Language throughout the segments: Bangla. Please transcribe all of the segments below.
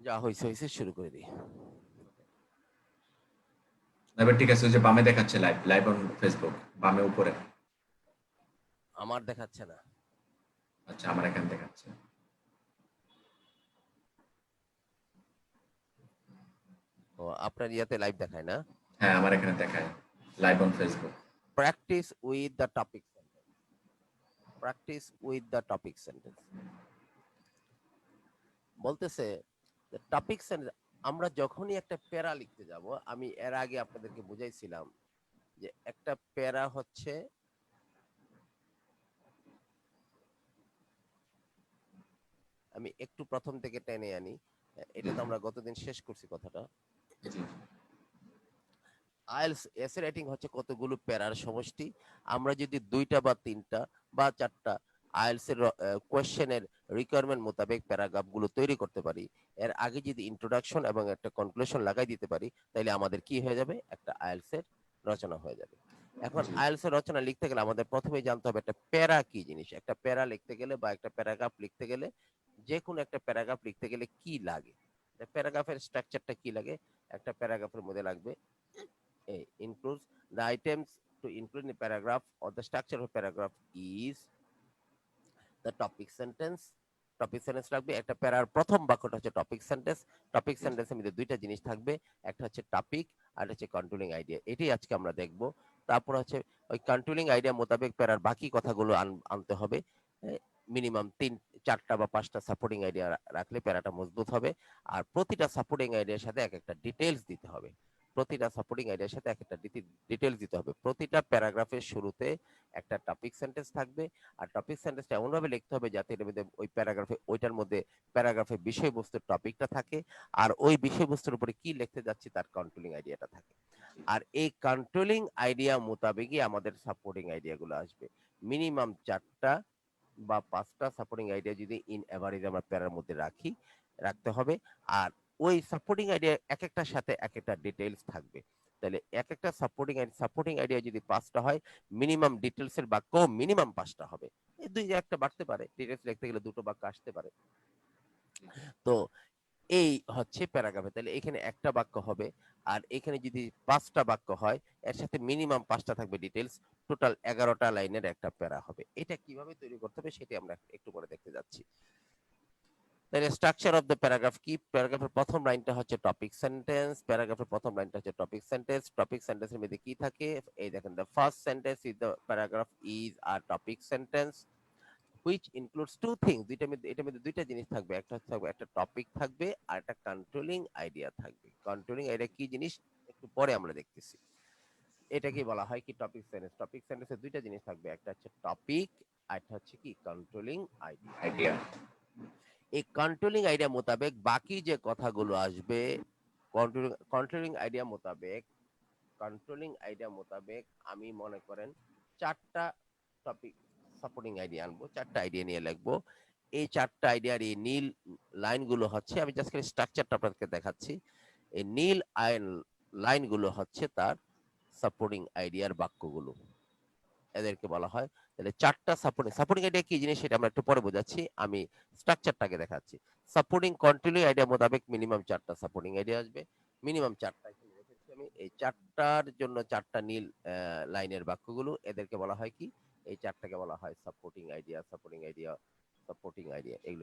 যা হয়েছে হয়েছে, শুরু করে দিই। এবার ঠিক আছে, ওই যে বামে দেখাচ্ছে লাইভ লাইভ অন ফেসবুক, বামে উপরে। আমার দেখাচ্ছে না। আচ্ছা, আমার এখানে দেখাচ্ছে। ও, আপনার ইয়াতে লাইভ দেখায় না? হ্যাঁ, আমার এখানে দেখায় live on Facebook. Practice with the topic sentence. Practice with the topic sentence বলতেছে টপিক সেন্টেন্স। আমরা যখনই একটা প্যারা লিখতে যাব, আমি এর আগে আপনাদেরকে বুঝাইছিলাম যে একটা প্যারা হচ্ছে, আমি একটু প্রথম থেকে টেনে আনি, এটা তো আমরা গতদিন শেষ করছি কথাটা। জি। আইএলস এসে রাইটিং হচ্ছে কতগুলো প্যারার সমষ্টি। আমরা যদি দুইটা বা তিনটা বা চারটা আইএলস এর কোয়েশ্চেনের রিকোয়ারমেন্ট মোতাবেক প্যারাগ্রাফ গুলো তৈরি করতে পারি, এর আগে যদি ইন্ট্রোডাকশন এবং একটা কনক্লুশন লাগাই দিতে পারি, তাহলে আমাদের কি হয়ে যাবে, একটা আইএলস এর রচনা হয়ে যাবে। এখন জি। আইএলস এর রচনা লিখতে গেলে আমাদের প্রথমেই জানতে হবে একটা প্যারা কি জিনিস। একটা প্যারা লিখতে গেলে বা একটা প্যারাগ্রাফ লিখতে গেলে, যে কোনো একটা প্যারাগ্রাফ লিখতে গেলে কি লাগে, প্যারাগ্রাফের স্ট্রাকচারটা কি লাগে। একটা প্যারাগ্রাফের মধ্যে লাগবে includes the items to include in a paragraph or the structure of a paragraph is the topic sentence. Topic sentence লাগবে। একটা প্যারার প্রথম বাক্যটা হচ্ছে টপিক সেন্টেন্স। টপিক সেন্টেন্সের মধ্যে দুইটা জিনিস থাকবে, একটা হচ্ছে টপিক আর হচ্ছে কন্ট্রোলিং আইডিয়া। এটাই আজকে আমরা দেখব। তারপর হচ্ছে ওই কন্ট্রোলিং আইডিয়া মোতাবেক প্যারার বাকি কথাগুলো আনতে হবে। মিনিমাম চারটা বা পাঁচটা সাপোর্টিং আইডিয়া রাখলে প্যারাটা মজবুত হবে। আর প্রতিটা সাপোর্টিং আইডিয়ার সাথে এক একটা ডিটেলস দিতে হবে। প্রতিটা সাপোর্টিং আইডিয়ার সাথে এক একটা ডিটেলস দিতে হবে। প্রতিটা প্যারাগ্রাফের শুরুতে একটা টপিক সেন্টেন্স থাকবে। আর টপিক সেন্টেন্সটা এমনভাবে লিখতে হবে যাতে এর মধ্যে ওই প্যারাগ্রাফে, ওইটার মধ্যে প্যারাগ্রাফের বিষয়বস্তুর টপিকটা থাকে, আর ওই বিষয়বস্তুর উপরে কি লিখতে যাচ্ছি তার কন্ট্রোলিং আইডিয়াটা থাকে। আর এই কন্ট্রোলিং আইডিয়া মোতাবেকই আমাদের সাপোর্টিং আইডিয়া গুলো আসবে। মিনিমাম চারটা বা পাঁচটা সাপোর্টিং আইডিয়া যদি ইন এভারেজ আমরা প্যারার মধ্যে রাখতে হবে। আর ওই সাপোর্টিং আইডিয়া এক একটার সাথে এক একটা ডিটেইলস থাকবে। তাহলে এক একটা সাপোর্টিং আইডিয়া যদি পাঁচটা হয়, মিনিমাম ডিটেলস এর বাক্য মিনিমাম পাঁচটা হবে। এই দুই একটা বাড়তে পারে, ডিটেলস লিখতে গেলে দুটো বাক্য আসতে পারে। তো এই হচ্ছে প্যারাগ্রাফে। তাহলে এখানে একটা বাক্য হবে, আর এখানে যদি পাঁচটা বাক্য হয়, এর সাথে মিনিমাম পাঁচটা থাকবে ডিটেলস। টোটাল 11টা লাইনের একটা প্যারা হবে। এটা কিভাবে তৈরি করতে হবে সেটি আমরা একটু পরে দেখতে যাচ্ছি। তাহলে স্ট্রাকচার অফ দ্য প্যারাগ্রাফ কি? প্যারাগ্রাফের প্রথম লাইনটা হচ্ছে টপিক সেন্টেন্স। প্যারাগ্রাফের প্রথম লাইনটা হচ্ছে টপিক সেন্টেন্স। টপিক সেন্টেন্সের মধ্যে কি থাকে? এই দেখেন, the first sentence is the paragraph is a topic sentence which includes two things. এটার মধ্যে দুইটা জিনিস থাকবে, একটা হচ্ছে থাকবে একটা টপিক থাকবে আর একটা কন্ট্রোলিং আইডিয়া থাকবে। কন্ট্রোলিং আইডিয়া কি জিনিস একটু পরে আমরা দেখতেছি। এটাকে বলা হয় কি টপিক সেন্টেন্স। টপিক সেন্টেন্সে দুইটা জিনিস থাকবে, একটা হচ্ছে টপিক আর একটা হচ্ছে কি কন্ট্রোলিং আইডিয়া। আইডিয়া। এই কন্ট্রোলিং আইডিয়া মোতাবেক বাকি যে কথাগুলো আসবে, কন্ট্রোলিং আইডিয়া মোতাবেক, আমি মনে করেন চারটা টপিক সাপোর্টিং আইডিয়া আনবো, চারটা আইডিয়া নিয়ে লিখবো। এই চারটা আইডিয়ার এই নীল লাইনগুলো হচ্ছে, আমি জাস্ট স্ট্রাকচারটা আপনাদেরকে দেখাচ্ছি। এই নীল লাইনগুলো হচ্ছে তার সাপোর্টিং আইডিয়ার বাক্যগুলো, এদেরকে বলা হয়। তাহলে চারটা সাপোর্টিং সাপোর্টিং আইডিয়া কি জিনিস সেটা আমরা একটু পরে বোঝাচ্ছি, আমি স্ট্রাকচারটাকে দেখাচ্ছি। সাপোর্টিং কন্টিনিউ আইডিয়া মোতাবেক মিনিমাম চারটা সাপোর্টিং আইডিয়া আসবে। মিনিমাম চারটা এখানে রেখেছি আমি। এই চারটার জন্য চারটা নীল লাইনের বাক্যগুলো, এদেরকে বলা হয় কি? এই চারটাকে বলা হয় সাপোর্টিং আইডিয়া। এগুলো supporting idea 1,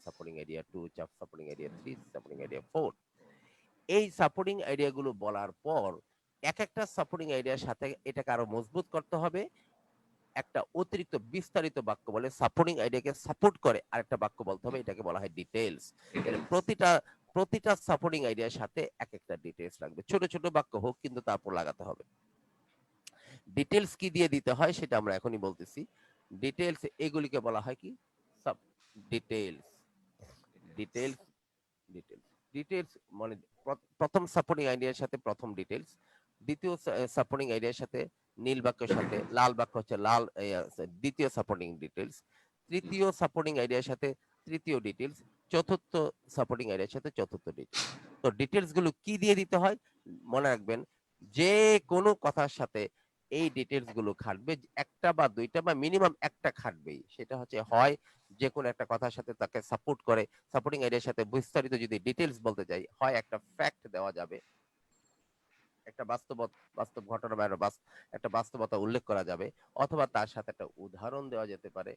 supporting idea 2, supporting idea 3, supporting idea 4। এই সাপোর্টিং আইডিয়া গুলো বলার পর এক একটা সাপোর্টিং আইডিয়ার সাথে এটাকে আরো মজবুত করতে হবে। একটা অতিরিক্ত বিস্তারিত বাক্য বলে সাপোর্টিং আইডিয়াকে সাপোর্ট করে আরেকটা বাক্য বলতে হবে, এটাকে বলা হয় ডিটেইলস। তাহলে ডিটেইলস। প্রতিটা সাপোর্টিং আইডিয়ার সাথে এক একটা ডিটেইলস লাগবে। ছোট ছোট বাক্য হোক, কিন্তু তারপর লাগাতে হবে। ডিটেইলস কি দিয়ে দিতে হয় সেটা আমরা এখনই বলতেছি। ডিটেইলস এগুলিকে বলা হয় কি? Sub details. Details details details মানে প্রথম সাপোর্টিং আইডিয়ার সাথে প্রথম ডিটেইলস, দ্বিতীয় সাপোর্টিং আইডিয়ার সাথে নীল বাক্যের সাথে লাল বাক্য হচ্ছে লাল, দ্বিতীয় সাপোর্টিং ডিটেইলস, তৃতীয় সাপোর্টিং আইডিয়ার সাথে তৃতীয় ডিটেইলস, চতুর্থ সাপোর্টিং আইডিয়ার সাথে চতুর্থ ডিটেইলস। তো ডিটেইলস গুলো কি দিয়ে দিতে হয় মনে রাখবেন, যে কোনো কথার সাথে এই ডিটেলস গুলো খাটবে, একটা বা দুইটা বা মিনিমাম একটা খাটবেই। সেটা হচ্ছে হয় যে কোনো একটা কথার সাথে তাকে সাপোর্ট করে, সাপোর্টিং আইডিয়ার সাথে বিস্তারিত যদি ডিটেলস বলতে যাই, হয় একটা ফ্যাক্ট দেওয়া যাবে, একটা বাস্তব ঘটনা বা একটা বাস্তবতা উল্লেখ করা যাবে, অথবা তার সাথে একটা উদাহরণ দেওয়া যেতে পারে,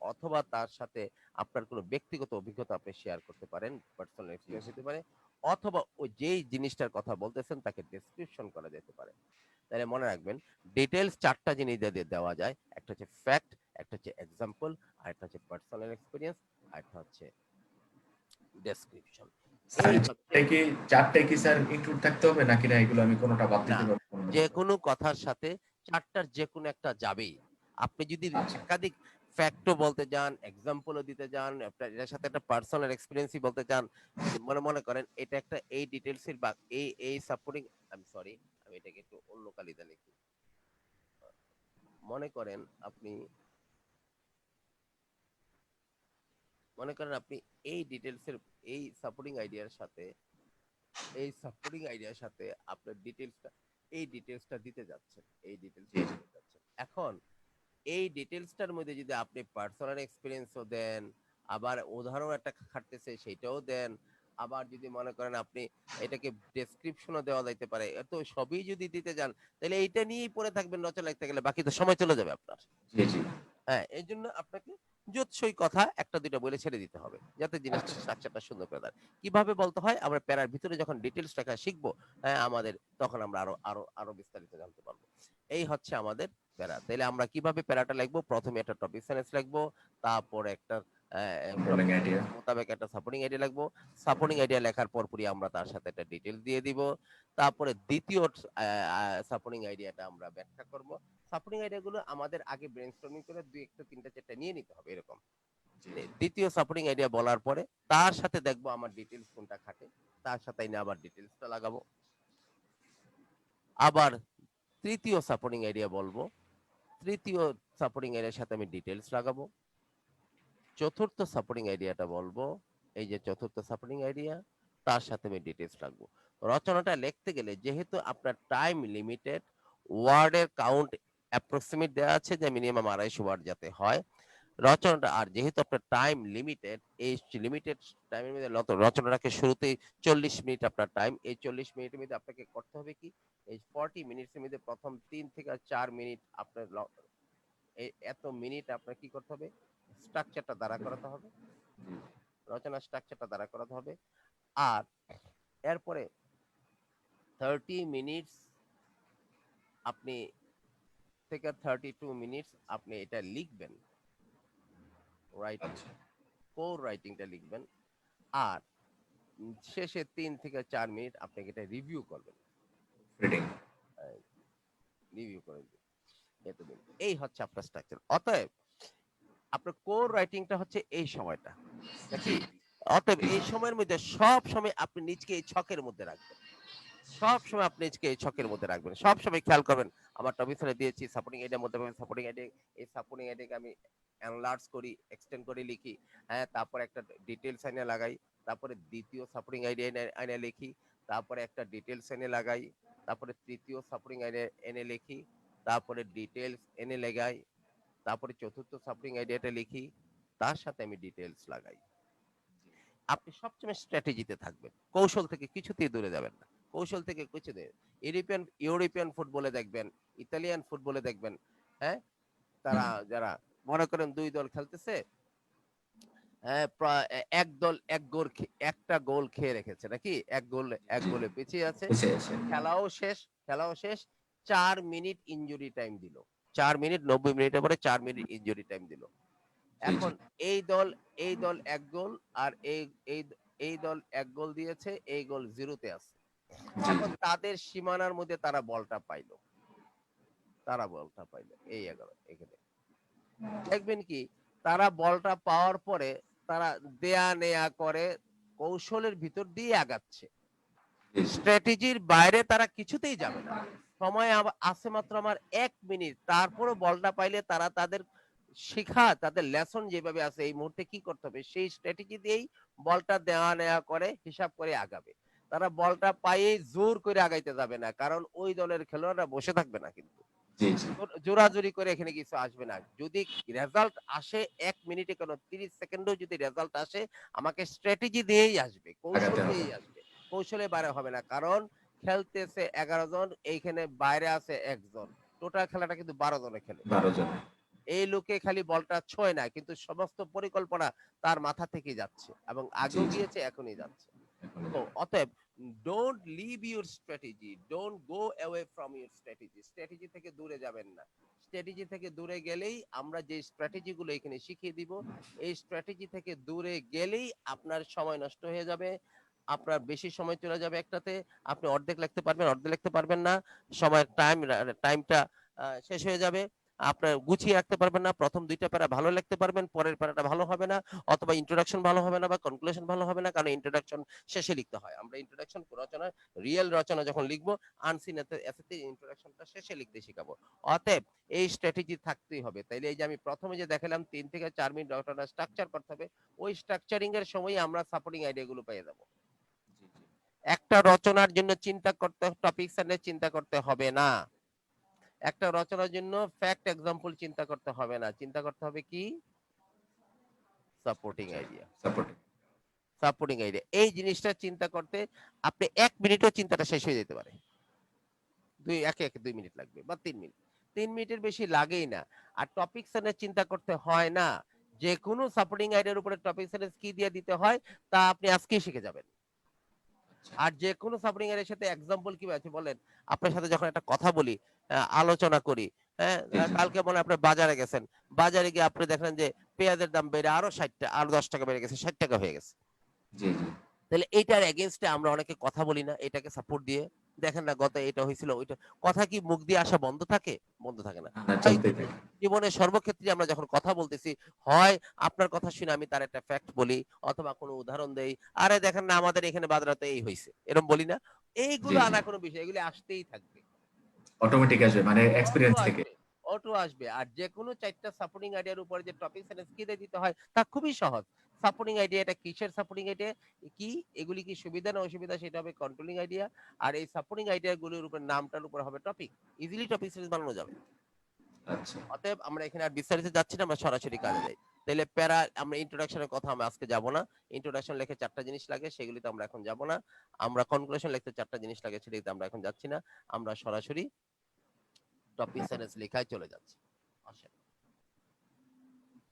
অথবা তার সাথে আপনার কোনো ব্যক্তিগত অভিজ্ঞতা আপনি শেয়ার করতে পারেন, পার্সোনাল জি, এক্সপিরিয়েন্স জি। হতে পারে, অথবা ওই যেই জিনিসটার কথা বলতেছেন তাকে ডেসক্রিপশন করা যেতে পারে। তাহলে মনে রাখবেন, ডিটেলস ৪টা জিনিস দিয়ে দেওয়া যায়। একটা হচ্ছে ফ্যাক্ট, একটা হচ্ছে এক্সাম্পল, আর একটা হচ্ছে পার্সোনাল এক্সপিরিয়েন্স, আর একটা হচ্ছে ডেসক্রিপশন। স্যার এই এই হচ্ছে ৪টাই কি স্যার ইনক্লুড থাকতে হবে নাকি না এগুলো আমি কোনটা বাদ না, দিতে পারবো কোনটার যে সাথে? কোনো কথার সাথে ৪টার যে কোনো একটা যাবেই। আপনি যদি আচ্ছা, একাধিক ফ্যাক্টও বলতে যান, এক্সাম্পলও দিতে যান, আপনার এটার সাথে একটা পার্সোনাল এক্সপেরিয়েন্সই বলতে চান, মনে করেন এটা একটা এই ডিটেইলস এর বা এই সাপোর্টিং, সরি, আমি এটাকে একটু অন্য কালিতে লিখি। মনে করেন আপনি মনে করেন আপনি এই ডিটেইলস এর এই সাপোর্টিং আইডিয়ার সাথে আপনার ডিটেইলসটা দিতে যাচ্ছেন। জি, জি। এখন এই ডিটেইলসটার মধ্যে যদি আপনি পার্সোনাল এক্সপেরিয়েন্সও দেন, আবার উদাহরণ একটা খাটতেছে সেটাও দেন, আবার যদি মনে করেন আপনি এটাকে ডেসক্রিপশনও দেওয়া যাইতে পারে। এত সবই যদি দিতে যান, তাহলে এইটা নিয়েই পড়ে থাকবেন রচনা লিখতে গেলে, বাকি তো সময় চলে যাবে আপনার। জি, জি। হ্যাঁ, এইজন্য আপনাকে যুৎসই কথা ১টা ২টা বলে ছেড়ে দিতে হবে। যাতে জিনিসটা আচ্ছা। স্ট্রাকচারটা সুন্দর করে দেয়। কিভাবে বলতে হয় আমরা প্যারার ভিতরে যখন ডিটেইলস লেখা শিখবো, হ্যাঁ, তখন আমরা আরো বিস্তারিত জানতে পারবো। এই হচ্ছে আমাদের প্যারা। তাইলে আমরা কিভাবে প্যারাটা লিখবো? ১ম এ একটা টপিক সেন্টেন্স লিখবো, তারপরে একটা কন্ট্রোলিং টপিক আইডিয়া। সেন্টেন্স মোতাবেক একটা সাপোর্টিং আইডিয়া লিখবো। সাপোর্টিং আইডিয়া লেখার পরপরই আমরা তার সাথে একটা ডিটেইলস দিয়ে দিব। তারপরে দ্বিতীয় সাপোর্টিং আইডিয়াটা আমরা ব্যাখ্যা করব। সাপোর্টিং আইডিয়া গুলো আমাদের আগে ব্রেনস্টর্মিং করে ২ ১ টা ৩ টা ৪ টা নিয়ে নিতে হবে এরকম। জি, জি। দ্বিতীয় সাপোর্টিং আইডিয়া বলার পরে তার সাথে দেখবো আমার ডিটেইলস কোনটা খাটে। তার সাথে এনে আবার ডিটেইলসটা লাগাবো। আবার তৃতীয় সাপোর্টিং আইডিয়া বলবো। তৃতীয় সাপোর্টিং আইডিয়ার সাথে আমি ডিটেইলস লাগাবো। চতুর্থ সাপোর্টিং আইডিয়াটা বলবো। এই যে চতুর্থ সাপোর্টিং আইডিয়া, তার সাথে আমি ডিটেইলস রাখবো। রচনাটা লিখতে গেলে যেহেতু আপনার টাইম লিমিটেড, ওয়ার্ডের কাউন্ট অ্যাপ্রক্সিমেট দেওয়া আছে যে মিনিমাম ২৫০ ওয়ার্ড যাতে হয়। রচনাটা, আর যেহেতু আপনার টাইম লিমিটেড, এই লিমিটেড টাইমের মধ্যে রচনাটাকে শুরুতেই ৪০ মিনিট আপনার টাইম। এই ৪০ মিনিটের মধ্যে আপনাকে করতে হবে কি? এই ৪০ মিনিটস এর মধ্যে ১ম ৩ থেকে ৪ মিনিট আপনার এত মিনিট আপনার কি করতে হবে? স্ট্রাকচারটা দাঁড়া করাতে হবে। জি, রচনার স্ট্রাকচারটা দাঁড়া করাতে হবে। আর এরপরে 30 মিনিটস আপনি থেকে 32 মিনিটস আপনি এটা লিখবেন। রাইটিং, আচ্ছা। কোর রাইটিংটা লিখবেন। আর শেষে ৩ থেকে ৪ মিনিট আপনাকে এটা রিভিউ করবেন। রিডিং। আ রিভিউ করে দিবেন। এতদিন। এই হচ্ছে আপনার স্ট্রাকচার। অতএব আপনার কোর রাইটিংটা হচ্ছে এই সময়টা। জি, নাকি? অতএব জি, এই সময়ের মধ্যে সবসময় আপনি নিজকে এই ছকের মধ্যে রাখবেন। সবসময় আপনি নিজকে এই ছকের মধ্যে রাখবেন। সবসময় খেয়াল করবেন, আমার টপিক ছেড়ে দিয়েছি, সাপোর্টিং আইডিয়ার মধ্যে পাবেন সাপোর্টিং আইডিয়া। এই সাপোর্টিং আইডিয়াকে আমি এনলার্জ করি, এক্সটেন্ড করে লিখি। হ্যাঁ, তারপরে একটা ডিটেইলস এনে লাগাই। তারপরে দ্বিতীয় সাপোর্টিং আইডিয়া এনে লিখি। তারপরে একটা ডিটেইলস এনে লাগাই। তারপরে তৃতীয় সাপোর্টিং আইডিয়া এনে লিখি। তারপরে ডিটেইলস এনে লাগাই। তারপরে চতুর্থ সাপোর্টিং আইডিয়াটা লিখি। তার সাথে আমি ডিটেইলস লাগাই। আপনি সবসময় স্ট্র্যাটেজিতে থাকবেন। কৌশল থেকে কিছুতেই দূরে যাবেন না। কৌশল থেকে কিছুতে ইউরোপিয়ান ফুটবলে দেখবেন, ইতালিয়ান ফুটবলে দেখবেন, হ্যাঁ? হুম, তারা যারা মনে করেন ২ দল খেলতেছে, হ্যাঁ, প্রায় এক দল একটা গোল খেয়ে রেখেছে নাকি? এক জি, গোলে পিছিয়ে আছে। বুঝে গেছে। খেলাও শেষ। ৪ মিনিট ইনজুরি টাইম দিল। ৪ মিনিট, ৯০ মিনিটের পরে ৪ মিনিট ইনজুরি টাইম দিল। জি, জি, এখন এই দল এই দল ১ গোল, আর এই এই দল ১ গোল দিয়েছে, এই গোল 0 তে আছে। জি, এখন জি, তাদের সীমানার মধ্যে তারা বলটা পাইলো। এই ১১ এখানে। দেখবেন কি তারা বলটা পাওয়ার পরে তারা দেয়া নেয়া করে কৌশলের ভিতর দিয়ে আগাচ্ছে। জি, জি, স্ট্র্যাটেজির বাইরে তারা কিছুতেই যাবে না। সময় আছে মাত্র আমার ১ মিনিট। তারপরও বলটা পাইলে তারা তাদের লেসন যেভাবে আছে এই মুহূর্তে কি করতে হবে সেই স্ট্র্যাটেজি দিয়েই বলটা দেওয়া নেয়া করে হিসাব করে আগাবে। তারা বলটা পাইয়েই জোর করে আগাইতে যাবে না। কারণ ওই দলের খেলোয়াড়রা বসে থাকবে না কিন্তু। জি, জি। জোরাজুরি করে এখানে কিছু আসবে না। যদি রেজাল্ট আসে ১ মিনিটে কেন ৩০ সেকেন্ডেও যদি রেজাল্ট আসে আমাকে স্ট্র্যাটেজি দিয়েই আসবে, কৌশল আগাতে হবে। দিয়েই আসবে। কৌশলে বাইরে হবে না। কারণ খেলতেছে ১১ জন, এইখানে বাইরে আছে ১ জন। টোটাল খেলাটা কিন্তু ১২ জনে খেলে। ১২ জনে। এই লোকে খালি বলটা ছোঁয় না, কিন্তু সমস্ত পরিকল্পনা তার মাথা থেকেই যাচ্ছে এবং জি, আগেও জি। গিয়েছে, এখনই যাচ্ছে। এখনই তো যাবে। অতএব don't leave your strategy, don't go away from your strategy. Strategy থেকে দূরে যাবেন না। স্ট্র্যাটেজি থেকে দূরে গেলেই আমরা যে স্ট্র্যাটেজি গুলো এখানে শিখিয়ে দিব, এই স্ট্র্যাটেজি থেকে দূরে গেলেই আপনার সময় নষ্ট হয়ে যাবে। আপনার বেশি সময় চলে যাবে একটাতে। আপনি অর্ধেক লিখতে পারবেন, অর্ধেক লিখতে পারবেন না। সময়ের টাইমটা শেষ হয়ে যাবে। আপনার গুছিয়ে রাখতে পারবেন না। ১ম ২ টা প্যারা ভালো লিখতে পারবেন, পরের প্যারাটা ভালো হবে না, অথবা ইন্ট্রোডাকশন ভালো হবে না বা কনক্লুশন ভালো হবে না। কারণ ইন্ট্রোডাকশন শেষে লিখতে হয়। আমরা ইন্ট্রোডাকশন রচনা, রিয়েল রচনা যখন লিখবো, আনসিন এসেতে ইন্ট্রোডাকশনটা শেষে লিখতে শিখাবো। অতএব এই স্ট্র্যাটেজি থাকতেই হবে। তাইলে এই যে আমি প্রথমে যে দেখালাম ৩ থেকে ৪ মিনিট রচনা স্ট্রাকচার করতে হবে, ওই স্ট্রাকচারিং এর সময়ই আমরা সাপোর্টিং আইডিয়া গুলো পেয়ে যাব। জি, জি। একটা রচনার জন্য চিন্তা করতে, টপিকস এর চিন্তা করতে হবে না। একটা রচনার জন্য ফ্যাক্ট এক্সাম্পল চিন্তা করতে হবে না। চিন্তা করতে হবে কি? Supporting structure, idea. Supporting. Supporting idea. এই জিনিসটা চিন্তা করতে আপনি ১ মিনিটেও চিন্তাটা শেষ হয়ে যেতে পারে। একে, একে ২ মিনিট লাগবে বা ৩ মিনিট। ৩ মিনিটের বেশি লাগেই না। আর টপিক সেন্স চিন্তা করতে হয় না। যেকোনো সাপোর্টিং আইডিয়ার উপরে টপিক সেন্স কি দিয়ে দিতে হয় তা আপনি আজকেই শিখে যাবেন। আচ্ছা। আর যেকোনো সাপোর্টিং এর সাথে এক্সাম্পল কি আছে বলেন? আপনার সাথে যখন একটা কথা বলি, আলোচনা করি, হ্যাঁ? জি, জি, জি। কালকে মনে হয় আপনি বাজারে গেছেন। বাজারে গিয়ে আপনি দেখলেন যে পেঁয়াজের দাম বেড়ে আরো ৬০ আরো ৳১০ বেড়ে গেছে, ৳৬০ হয়ে গেছে। জি, জি। তাহলে এইটার এগেইনস্ট এ আমরা অনেকে কথা বলি না, এটাকে সাপোর্ট দিয়ে। দেখেন না গত এটা হইছিল ওইটা। কথা কি মুখ দিয়ে আসা বন্ধ থাকে? বন্ধ থাকে না। না, না হয় চলতেই থাকে। জীবনের সর্বক্ষেত্রে আমরা যখন কথা বলতেছি, হয় আপনার কথা শুনে আমি তার একটা ফ্যাক্ট বলি অথবা কোনো উদাহরণ দেই। আরে দেখেন না আমাদের এখানে বাদরাতে এই হইছে। এরকম বলি না? জি, এইগুলো জি। আনা কোনো বিষয়, এগুলি আসতেই থাকবে। অটোমেটিক আসবে মানে অটো এক্সপেরিয়েন্স থেকে। আসবে, অটো আসবে। আর যেকোনো ৪ টা সাপোর্টিং আইডিয়ার উপরে যে টপিক সেন্টেন্স কি দিয়ে দিতে হয় তা খুবই সহজ। সাপোর্টিং আইডিয়া এটা কিসের সাপোর্টিং আইডিয়া? কি এগুলি কি সুবিধা না অসুবিধা সেটা হবে কন্ট্রোলিং আইডিয়া। আর এই সাপোর্টিং আইডিয়া গুলোর উপর নামটার উপর হবে টপিক। ইজিলি টপিক সেন্টেন্স বানানো যাবে। আচ্ছা। অতএব আমরা এখানে আর বিস্তারিত যাচ্ছি না, আমরা সরাসরি কাজে যাই। তাইলে প্যারা আমরা ইন্ট্রোডাকশন এর কথা আমরা আজকে যাব না। ইন্ট্রোডাকশন লিখে ৪ টা জিনিস লাগে সেগুলিতে আমরা এখন যাব না। আমরা কনক্লুশন লিখতে ৪ টা জিনিস লাগে সেটাতে আমরা এখন যাচ্ছি না। আমরা সরাসরি টপিক সেন্টেন্স লেখায় চলে যাচ্ছি। আসেন।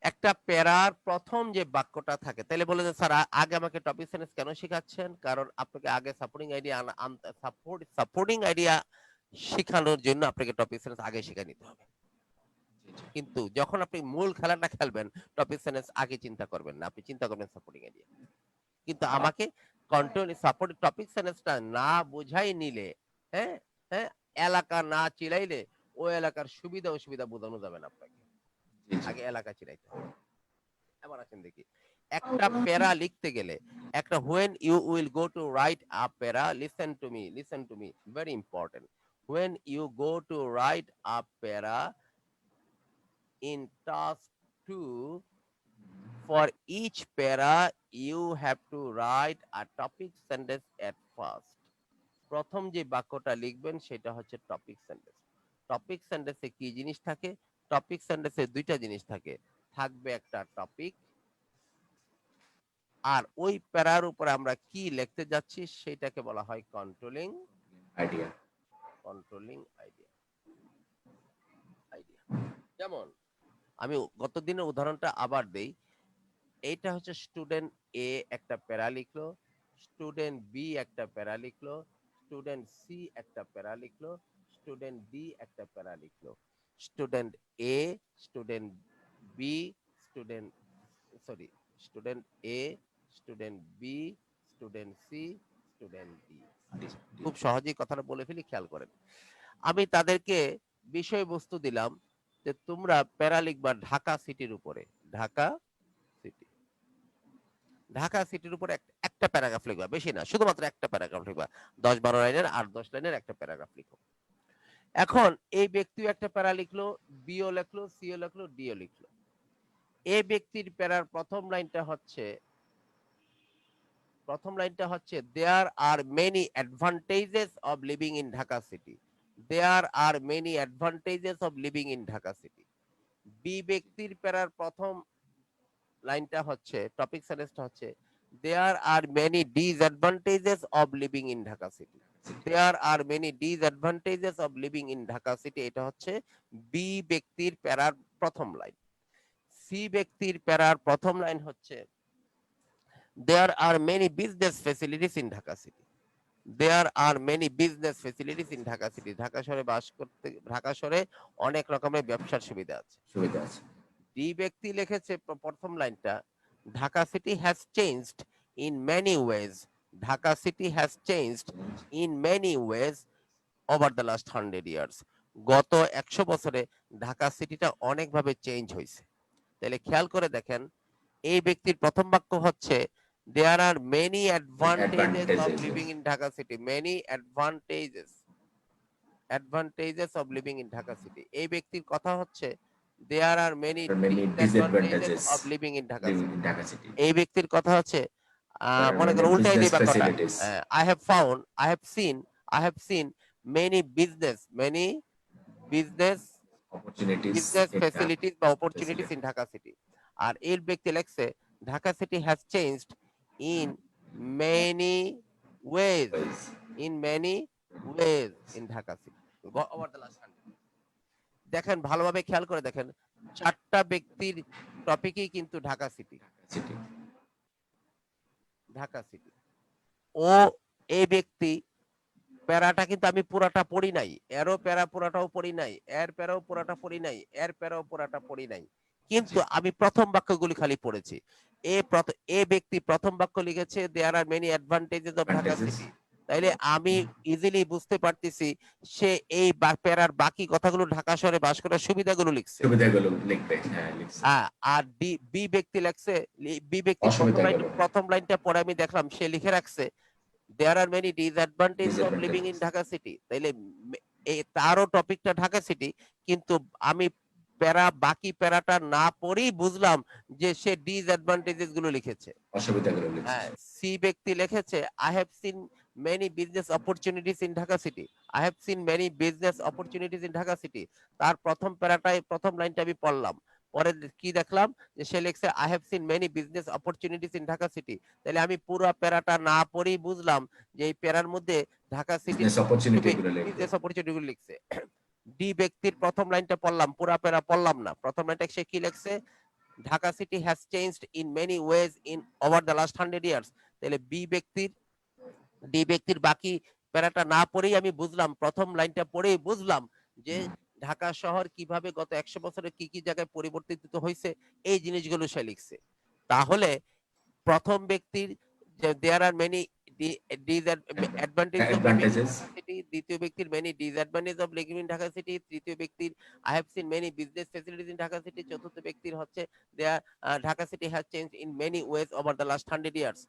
একটা প্যারার ১ম যে বাক্যটা থাকে তাইলে বলে যে স্যার আগে আমাকে টপিক সেন্টেন্স কেন শিখাচ্ছেন? কারণ আপনাকে আগে সাপোর্টিং আইডিয়া সাপোর্টিং আইডিয়া শিখানোর জন্য আপনাকে টপিক সেন্টেন্স আগে শিখায় নিতে হবে। জি, জি। কিন্তু যখন আপনি মূল খেলাটা খেলবেন, টপিক সেন্টেন্স আগে চিন্তা করবেন না। আপনি চিন্তা করবেন সাপোর্টিং আইডিয়া। কিন্তু আমাকে সাপোর্ট টপিক সেন্টেন্সটা না বুঝাই নিলে, হ্যাঁ? হ্যাঁ? এলাকা না চিলাইলে ওই এলাকার সুবিধা অসুবিধা বোঝানো যাবে না আপনাকে। জি, জি। আগে এলাকা চিনাইতে হবে। এবার আসেন দেখি। একটা প্যারা লিখতে গেলে একটা when you will go to write a para, listen to me, very important. When you go to write a para in task 2, for each para you have to write a topic sentence at first. প্রথম যে বাক্যটা লিখবেন সেটা হচ্ছে টপিক সেন্টেন্স। টপিক সেন্টেন্সে কি জিনিস থাকে? টপিক সেন্টেন্সে ২ টা জিনিস থাকে। থাকবে একটা টপিক, আর ওই প্যারার উপরে আমরা কি লিখতে যাচ্ছি সেটাকে বলা হয় আইডিয়া। Controlling idea. আইডিয়া। যেমন আমি গত দিনের উদাহরণটা আবার দেই। এইটা হচ্ছে স্টুডেন্ট এ একটা প্যারা লিখলো, স্টুডেন্ট বি একটা প্যারা লিখলো, স্টুডেন্ট সি একটা প্যারা লিখলো, স্টুডেন্ট ডি একটা প্যারা লিখলো। Student A, student B, student sorry student A, student B, student C, student D. D, আচ্ছা, ডি। খুব সহজেই কথাটা বলে ফেলি, খেয়াল করেন। আমি তাদেরকে বিষয়বস্তু দিলাম যে তোমরা প্যারা লিখবা ঢাকা সিটির উপরে। ঢাকা সিটি। ঢাকা সিটির উপরে একটা প্যারাগ্রাফ লিখবা, বেশি না, শুধুমাত্র একটা প্যারাগ্রাফ লিখবা। ১০-১২ লাইনের, ৮-১০ লাইনের একটা প্যারাগ্রাফ লিখো। এখন এই ব্যক্তিও একটা প্যারা লিখলো, বিও লিখলো, সিও লিখলো, ডিও লিখলো। এই ব্যক্তির প্যারার প্রথম লাইনটা হচ্ছে there are many advantages of living in Dhaka city. There are many advantages of living in Dhaka city. B ব্যক্তির প্যারার প্রথম লাইনটা হচ্ছে, টপিক সেন্টেন্সটা হচ্ছে, there are many disadvantages of living in Dhaka city. There are many disadvantages of living in Dhaka city, এটা হচ্ছে বি ব্যক্তির প্যারার প্রথম লাইন। সি ব্যক্তির প্যারার প্রথম লাইন হচ্ছে, there are many business facilities in Dhaka city. There are many business facilities in Dhaka city. Dhaka শহরে বাস করতে, ঢাকা শহরে অনেক রকমের ব্যবসার সুবিধা আছে। সুবিধা আছে। ডি ব্যক্তি লিখেছে প্রথম লাইনটা, Dhaka city has changed in many wedge. Dhaka city has changed in many ways over the last 100 years. গত 100 বছরে ঢাকা সিটিটা অনেকভাবে চেঞ্জ হয়েছে। তাহলে খেয়াল করে দেখেন, এই ব্যক্তির প্রথম বাক্য হচ্ছে, there are many advantages of living in Dhaka city. Many advantages of living in Dhaka city. এই ব্যক্তির কথা হচ্ছে, there are many Many disadvantages disadvantages of living in Dhaka living city. in Dhaka city. এই ব্যক্তির কথা হচ্ছে, There are মনে many করো উল্টাই business দিই বাক্যটা, facilities, I have seen many business opportunities business in Dhaka facilities বা opportunities facility in Dhaka city. আর এর ব্যক্তি লেখছে, Dhaka city has changed in many ways, ways. In many ways in Dhaka city over the last 100। দেখেন, ভালোভাবে খেয়াল করে দেখেন, চারটা ব্যক্তির টপিকই কিন্তু Dhaka city. City. Dhaka city. ও, এই ব্যক্তি, প্যারাটা কিন্তু আমি পুরাটা পড়ি নাই, এরও প্যারা পুরাটাও পড়ি নাই, এর প্যারাও পুরাটা পড়ি নাই, এর প্যারাও পুরাটা পড়ি নাই, কিন্তু আমি প্রথম বাক্যগুলি খালি পড়েছি। এ ব্যক্তি প্রথম বাক্য লিখেছে, there are many advantages of Dhaka Advantages. City. তাইলে আমি ইজিলি বুঝতে পারতেছি সে এই প্যারার বাকি কথাগুলো ঢাকা শহরে বাস করার সুবিধাগুলো লিখছে। সুবিধাগুলো লিখবে, হ্যাঁ লিখছে। আর বি ব্যক্তি লেখছে, বি ব্যক্তি অসুবিধাগুলো। প্রথম লাইনটা পরে আমি দেখলাম সে লিখে রাখছে, there are many disadvantage of living in Disadvantages. Dhaka city. তাইলে তারও টপিকটা ঢাকা সিটি, কিন্তু আমি বাকি প্যারাটা না পড়েই বুঝলাম যে সে ডিসঅ্যাডভান্টেজেস গুলো লিখেছে। অসুবিধাগুলো লিখছে। হ্যাঁ, সি ব্যক্তি লিখেছে, I have seen many business opportunities in Dhaka city. I have seen many business opportunities in Dhaka city. তার প্রথম প্যারাটাই, প্রথম লাইনটা আমি পড়লাম, পরে কি দেখলাম যে সে লিখছে, I have seen many business opportunities in Dhaka city. তাহলে আমি পুরো প্যারাটা না পড়েই বুঝলাম যে এই প্যারার মধ্যে ঢাকা সিটির বিজনেস অপরচুনিটি গুলো লিখবে। বিজনেস অপরচুনিটি গুলো লিখছে। ডি ব্যক্তির প্রথম লাইনটা পড়লাম, পুরা প্যারা পড়লাম না। প্রথম লাইনটা সে কি লিখছে, Dhaka city has changed in many ways in over the last 100 years. তাহলে ডি ব্যক্তির বাকি প্যারাটা না পড়েই আমি বুঝলাম, প্রথম লাইনটা পড়েই বুঝলাম যে ঢাকা শহর কিভাবে গত 100 বছরে কি কি জায়গায় পরিবর্তিত হয়েছে, এই জিনিসগুলো সে লিখছে। তাহলে প্রথম ব্যক্তির, there are many advantage of living in Advantages. Dhaka city, দ্বিতীয় ব্যক্তির many disadvantage of living in Dhaka city, তৃতীয় ব্যক্তির I have seen many business facilities in Dhaka city, চতুর্থ ব্যক্তির হচ্ছে there Dhaka city has change in many ways over the last 100 years.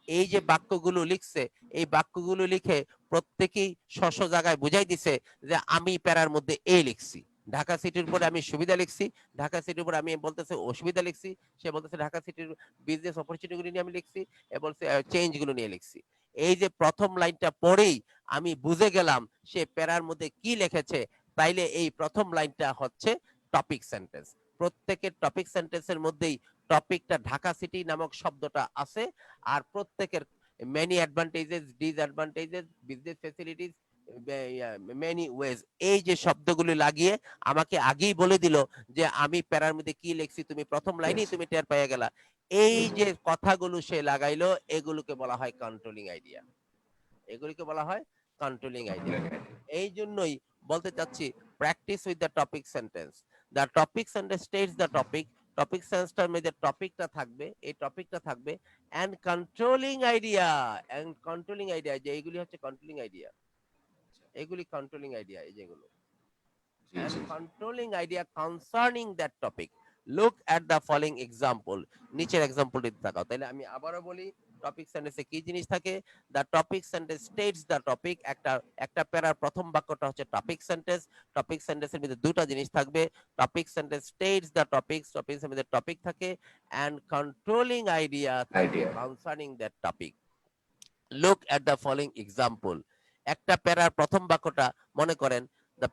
এই যে বাক্যগুলো লিখছে, এই বাক্যগুলো লিখে প্রত্যেকেই স্ব জায়গায় বুঝাই দিছে যে আমি প্যারার মধ্যে এই লিখছি, ঢাকা সিটির উপরে আমি সুবিধা লিখছি, ঢাকা সিটির উপরে আমি বলতেছে অসুবিধা লিখছি, সে বলতেছে ঢাকা সিটির বিজনেস অপরচুনিটি গুলো নিয়ে আমি লিখছি, এবং বলছে চেঞ্জ গুলো নিয়ে লিখছি। এই যে প্রথম লাইনটা পড়েই আমি বুঝে গেলাম সে প্যারার মধ্যে কি লিখেছে। তাইলে এই প্রথম লাইনটা হচ্ছে টপিক সেন্টেন্স। প্রত্যেকের টপিক সেন্টেন্সের মধ্যেই টপিকটা ঢাকা সিটি নামক শব্দটা আছে, আর প্রত্যেকের many advantages, disadvantages, business facilities, many ways, এই যে শব্দগুলো লাগিয়ে আমাকে আগেই বলে দিল যে আমি প্যারার মধ্যে কি লিখছি, তুমি প্রথম লাইনেই তুমি টের পেয়ে গেলা। এই যে কথাগুলো সে লাগাইলো, এগুলোকে বলা হয় কন্ট্রোলিং আইডিয়া। এগুলিকে বলা হয় কন্ট্রোলিং আইডিয়া। এই জন্যই বলতে চাচ্ছি, practice with the topic sentence. The topic sentence states the topic, topic সেন্টেন্সটার মধ্যে টপিকটা থাকবে, এই টপিকটা থাকবে, এন্ড কন্ট্রোলিং আইডিয়া, যে এইগুলি হচ্ছে কন্ট্রোলিং আইডিয়া, এগুলি কন্ট্রোলিং আইডিয়া, এই যেগুলো জি, and G. controlling idea concerning that topic. Look at the following example. নিচের এক্সাম্পলটি তাকাও। তাহলে আমি আবারো বলি, টপিক সেন্টেন্সে কি জিনিস থাকে? The topic sentence states the topic. একটা প্যারার প্রথম বাক্যটা হচ্ছে টপিক সেন্টেন্স। টপিক সেন্টেন্সের মধ্যে দুটো জিনিস থাকবে, topic sentence states the topics, টপিকের মধ্যে টপিক থাকে, এন্ড কন্ট্রোলিং আইডিয়া থাকবে idea. Concerning that topic. Look at the following example. একটা প্যারার প্রথম বাক্যটা মনে করেন, The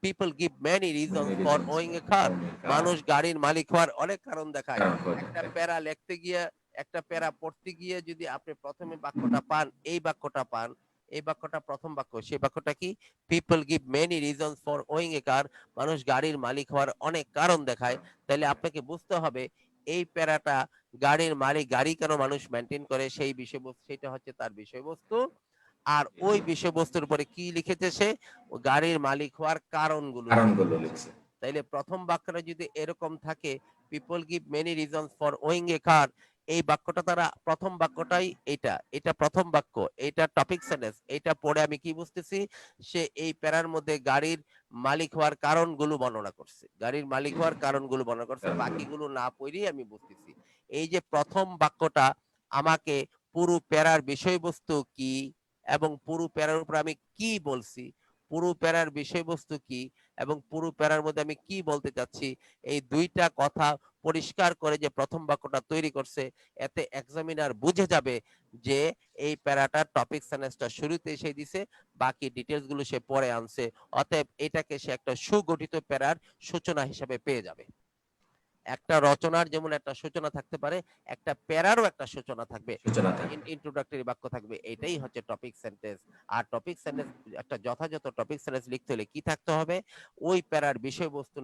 people give many reasons Many for reasons owning for a car. owning a car. মানুষ গাড়ির মালিক হওয়ার অনেক কারণ দেখায়। কারণ হয়ে একটা থাকে। প্যারা লিখতে গিয়ে, একটা প্যারা পড়তে গিয়ে যদি আপনি প্রথমে বাক্যটা পান, এই বাক্যটা পান, এই বাক্যটা প্রথম বাক্য, সেই বাক্যটা কি? People give many reasons for owning a car. মানুষ গাড়ির মালিক হওয়ার অনেক কারণ দেখায়। তাহলে আপনাকে বুঝতে হবে এই প্যারাটা গাড়ির মালিক, গাড়ি কেন মানুষ মেনটেন করে, সেই বিষয়বস্তু, সেটা হচ্ছে তার বিষয়বস্তু। আর জি, ওই জি। বিষয়বস্তুর উপরে কি লিখেছে সে? ও গাড়ির মালিক হওয়ার কারণগুলো লিখে কারণগুলো দিয়েছে। লিখছে। তাইলে প্রথম বাক্যটা যদি এরকম থাকে, people give many reasons for owning a car, এই বাক্যটা তারা প্রথম বাক্যটাই এটা, এটা প্রথম বাক্য, এটা টপিক সেন্টেন্স। এটা পড়ে আমি কি বুঝতেছি? সে এই প্যারার মধ্যে গাড়ির মালিক হওয়ার কারণগুলো বর্ণনা করছে, গাড়ির মালিক জি, হওয়ার জি। কারণগুলো বর্ণনা করছে। কারণগুলো। বাকিগুলো না পড়েই আমি বুঝতেছি। এই যে প্রথম বাক্যটা আমাকে পুরো প্যারার বিষয়বস্তু কি এবং পুরো প্যারার উপর আমি কি বলছি, পুরো প্যারার বিষয়বস্তু কি এবং পুরো প্যারার মধ্যে আমি কি বলতে চাচ্ছি, এই দুইটা কথা পরিষ্কার করে যে প্রথম বাক্যটা তৈরি করছে, এতে এক্সামিনার বুঝে যাবে যে এই প্যারাটার টপিক সেন্টেন্সটা শুরুতে এসে দিছে, বাকি ডিটেলস গুলো সে পরে আনছে। অতএব এটাকে সে একটা সুগঠিত প্যারার সূচনা হিসেবে পেয়ে যাবে। একটা রচনার যেমন একটা সূচনা থাকতে পারে, একটা প্যারারও একটা সূচনা থাকবে, সূচনা একটা থাকে। ইন্ট্রোডাক্টরি বাক্য থাকবে। এটাই হচ্ছে টপিক সেন্টেন্স। আর টপিক সেন্টেন্স, একটা যথাযথ টপিক সেন্টেন্স লিখতে হলে কি থাকতে হবে? ওই প্যারার বিষয়বস্তু,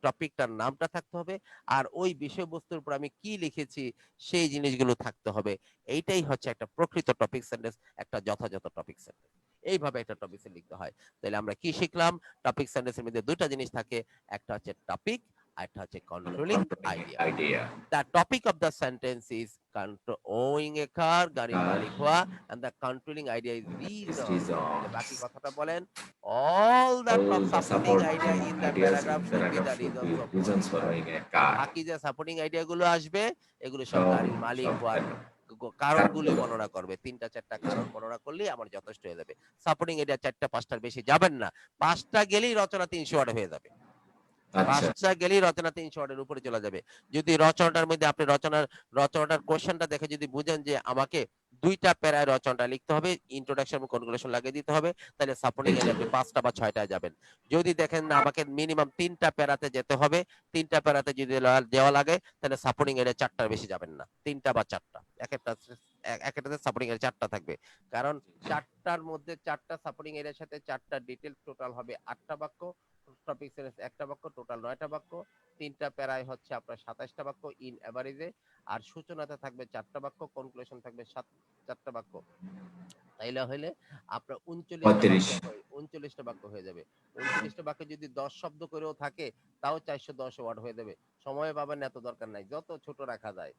টপিকটার নামটা থাকতে হবে, আর ওই বিষয়বস্তুর উপর আমি কি লিখেছি সেই জিনিসগুলো থাকতে হবে। এইটাই হচ্ছে একটা প্রকৃত টপিক সেন্টেন্স, একটা যথাযথ টপিক সেন্টেন্স। এইভাবে একটা টপিক সেন্টেন্স লিখতে হয়। তাহলে আমরা কি শিখলাম? টপিক সেন্টেন্সের মধ্যে দুইটা জিনিস থাকে, একটা হচ্ছে টপিক, আর একটা হচ্ছে controlling controlling idea. Idea. The topic of the sentence is owning a car, গাড়ির কার মালিক হওয়া, and the controlling idea is is reason. তাহলে reasons. বাকি কথাটা বলেন, all the All the supporting idea supporting in the ideas in paragraph should be paragraph the should be reasons of owning reasons a for car. owning a car. বাকি যে সাপোর্টিং আইডিয়া গুলো আসবে, এগুলো সব সব গাড়ির মালিক সব হওয়ার কারণগুলি কারণগুলো। বর্ণনা করবে। ৩টা ৪টা জি। কারণ বর্ণনা করলেই আমার যথেষ্ট হয়ে যাবে। সাপোর্টিং আইডিয়া ৪টা ৫টার বেশি যাবেন না। ৫টা গেলেই রচনা ৩০০ ওয়ার্ড হয়ে যাবে। আচ্ছা। ৫টা গেলেই রচনা ৩০০ ওয়ার্ডের উপরে চলে যাবে। যদি রচনাটার মধ্যে আপনি রচনাটার কোশ্চেনটা দেখে যদি বুঝেন যে আমাকে ২টা প্যারায় রচনাটা লিখতে হবে, ইন্ট্রোডাকশন এবং কনক্লুশন লাগিয়ে দিতে হবে, তাহলে সাপোর্টিং জি, এর আপনি ৫টা বা ৬টায় যাবেন। যদি দেখেন না আমাকে মিনিমাম ৩টা প্যারাতে যেতে হবে, ৩টা প্যারাতে যদি দেওয়া লাগে, তাহলে সাপোর্টিং এর ৪টার বেশি যাবেন না। ৩টা বা ৪টা। একেকটাতে সাপোর্টিং এর ৪টা থাকবে। কারণ জি, জি। ৪টার মধ্যে ৪টা সাপোর্টিং এর সাথে ৪টা ডিটেইলস টোটাল হবে ৮টা বাক্য। টপিক সেন্টেন্স একটা বাক্য, টোটাল ৯টা বাক্য। ৩টা প্যারায় হচ্ছে আপনার ২৭টা বাক্য ইন এভারেজে। আর সূচনাতে থাকবে ৪টা বাক্য, কনক্লুশন থাকবে ৪টা বাক্য। তাইলে হইলে আপনার ৩৫। ৩৯টা বাক্য হয়ে যাবে। ৩৯টা বাক্য যদি ১০ শব্দ করেও থাকে, তাও ৪১০ ওয়ার্ড হয়ে যাবে। সময় পাবেন না, এত দরকার নাই। যত ছোট রাখা যায়।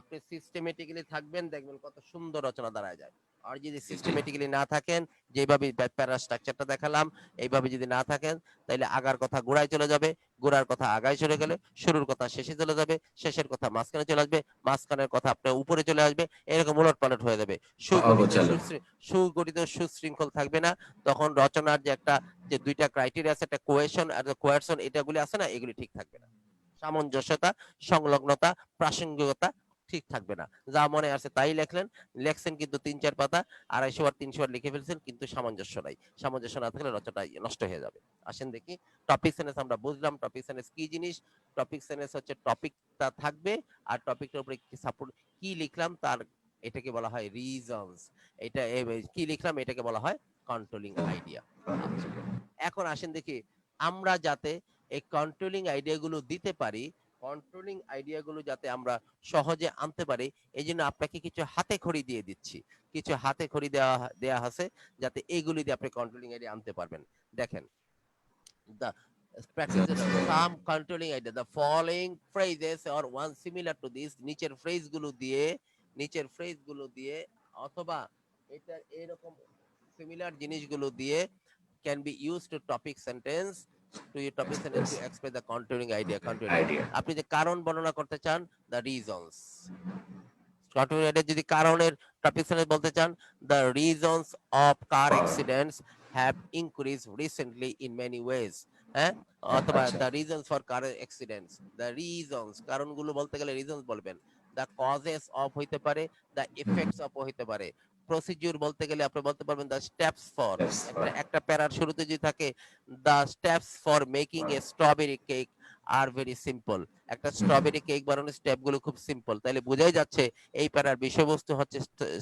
আপনি সিস্টেমেটিক্যালি থাকবেন, দেখবেন কত সুন্দর রচনা দাঁড়ায় যায়। আর যদি জি, জি। সিস্টেমেটিক্যালি না থাকেন, যেভাবে প্যারা স্ট্রাকচারটা দেখালাম, এইভাবে যদি না থাকেন, তাইলে আগার কথা গোড়ায় চলে যাবে, গোড়ার কথা আগায় চলে গেলে, শুরুর কথা শেষে চলে যাবে, শেষের কথা মাঝখানে চলে আসবে, মাঝখানের কথা আপনার উপরে চলে আসবে, এরকম উলটপালট হয়ে যাবে। সুগঠিত অগোছালো। সুগঠিত সুশৃঙ্খল থাকবে না। তখন রচনার যে একটা, যে ২টা ক্রাইটেরিয়া আছে, একটা কোহেশন আর কোয়ারশন, এটাগুলি আছে না, এগুলি ঠিক থাকবে না। সামঞ্জস্যতা, সংলগ্নতা, প্রাসঙ্গিকতা ঠিক থাকবে না। যা মনে আছে তাই লেখলেন, লেখছেন কিন্তু ৩-৪ পাতা, ২৫০ ওয়ার্ড ৩০০ ওয়ার্ড লিখে ফেলছেন, কিন্তু সামঞ্জস্য নাই। সামঞ্জস্য না থাকলে রচনাটা নষ্ট হয়ে যাবে। আসেন দেখি, টপিক সেন্টেন্স আমরা বুঝলাম। টপিক সেন্টেন্স কি জিনিস? টপিক সেন্টেন্স হচ্ছে টপিকটা থাকবে, আর টপিকটার উপরে কি সাপোর্ট, কি লিখলাম তার, এটাকে বলা হয় রিজনস। এটা কি লিখলাম এটাকে বলা হয় কন্ট্রোলিং আইডিয়া। আচ্ছা, এখন আসেন দেখি আমরা যাতে এই কন্ট্রোলিং আইডিয়া গুলো দিতে পারি, কন্ট্রোলিং আইডিয়া গুলো যাতে আমরা সহজে আনতে পারি, এই জন্য আপনাকে কিছু হাতে খড়ি দিয়ে দিচ্ছি। কিছু হাতে খড়ি দেওয়া আছে, যাতে এইগুলি দিয়ে আপনি কন্ট্রোলিং আইডিয়া আনতে পারবেন। দেখেন, the practice the some controlling idea, the following phrases or one similar to this, নিচের ফ্রেজ গুলো দিয়ে অথবা এটা এরকম সিমিলার জিনিসগুলো দিয়ে can be used to topic sentence, to your topic sentence to express the contouring idea. Contouring, idea. আপনি যে কারণ বর্ণনা করতে চান, the reasons, contouring idea যদি কারণের টপিক সেন্টেন্স বলতে চান, the reasons of car accidents have increased recently in many ways, হ্যাঁ, অথবা আচ্ছা। the reasons for car accidents, the reasons, কারণগুলো বলতে গেলে reasons বলবেন। the causes of হইতে পারে, the effects of হইতে পারে, প্রসিডিউর বলতে গেলে আপনি বলতে পারবেন দ্য স্টেপস ফর, Yes, একটা প্যারার শুরুতে যদি থাকে the steps for making A strawberry cake are very simple, একটা স্ট্রবেরি কেক বানানোর স্টেপ গুলো খুব সিম্পল, তাহলে বোঝাই যাচ্ছে এই প্যারার বিষয়বস্তু হচ্ছে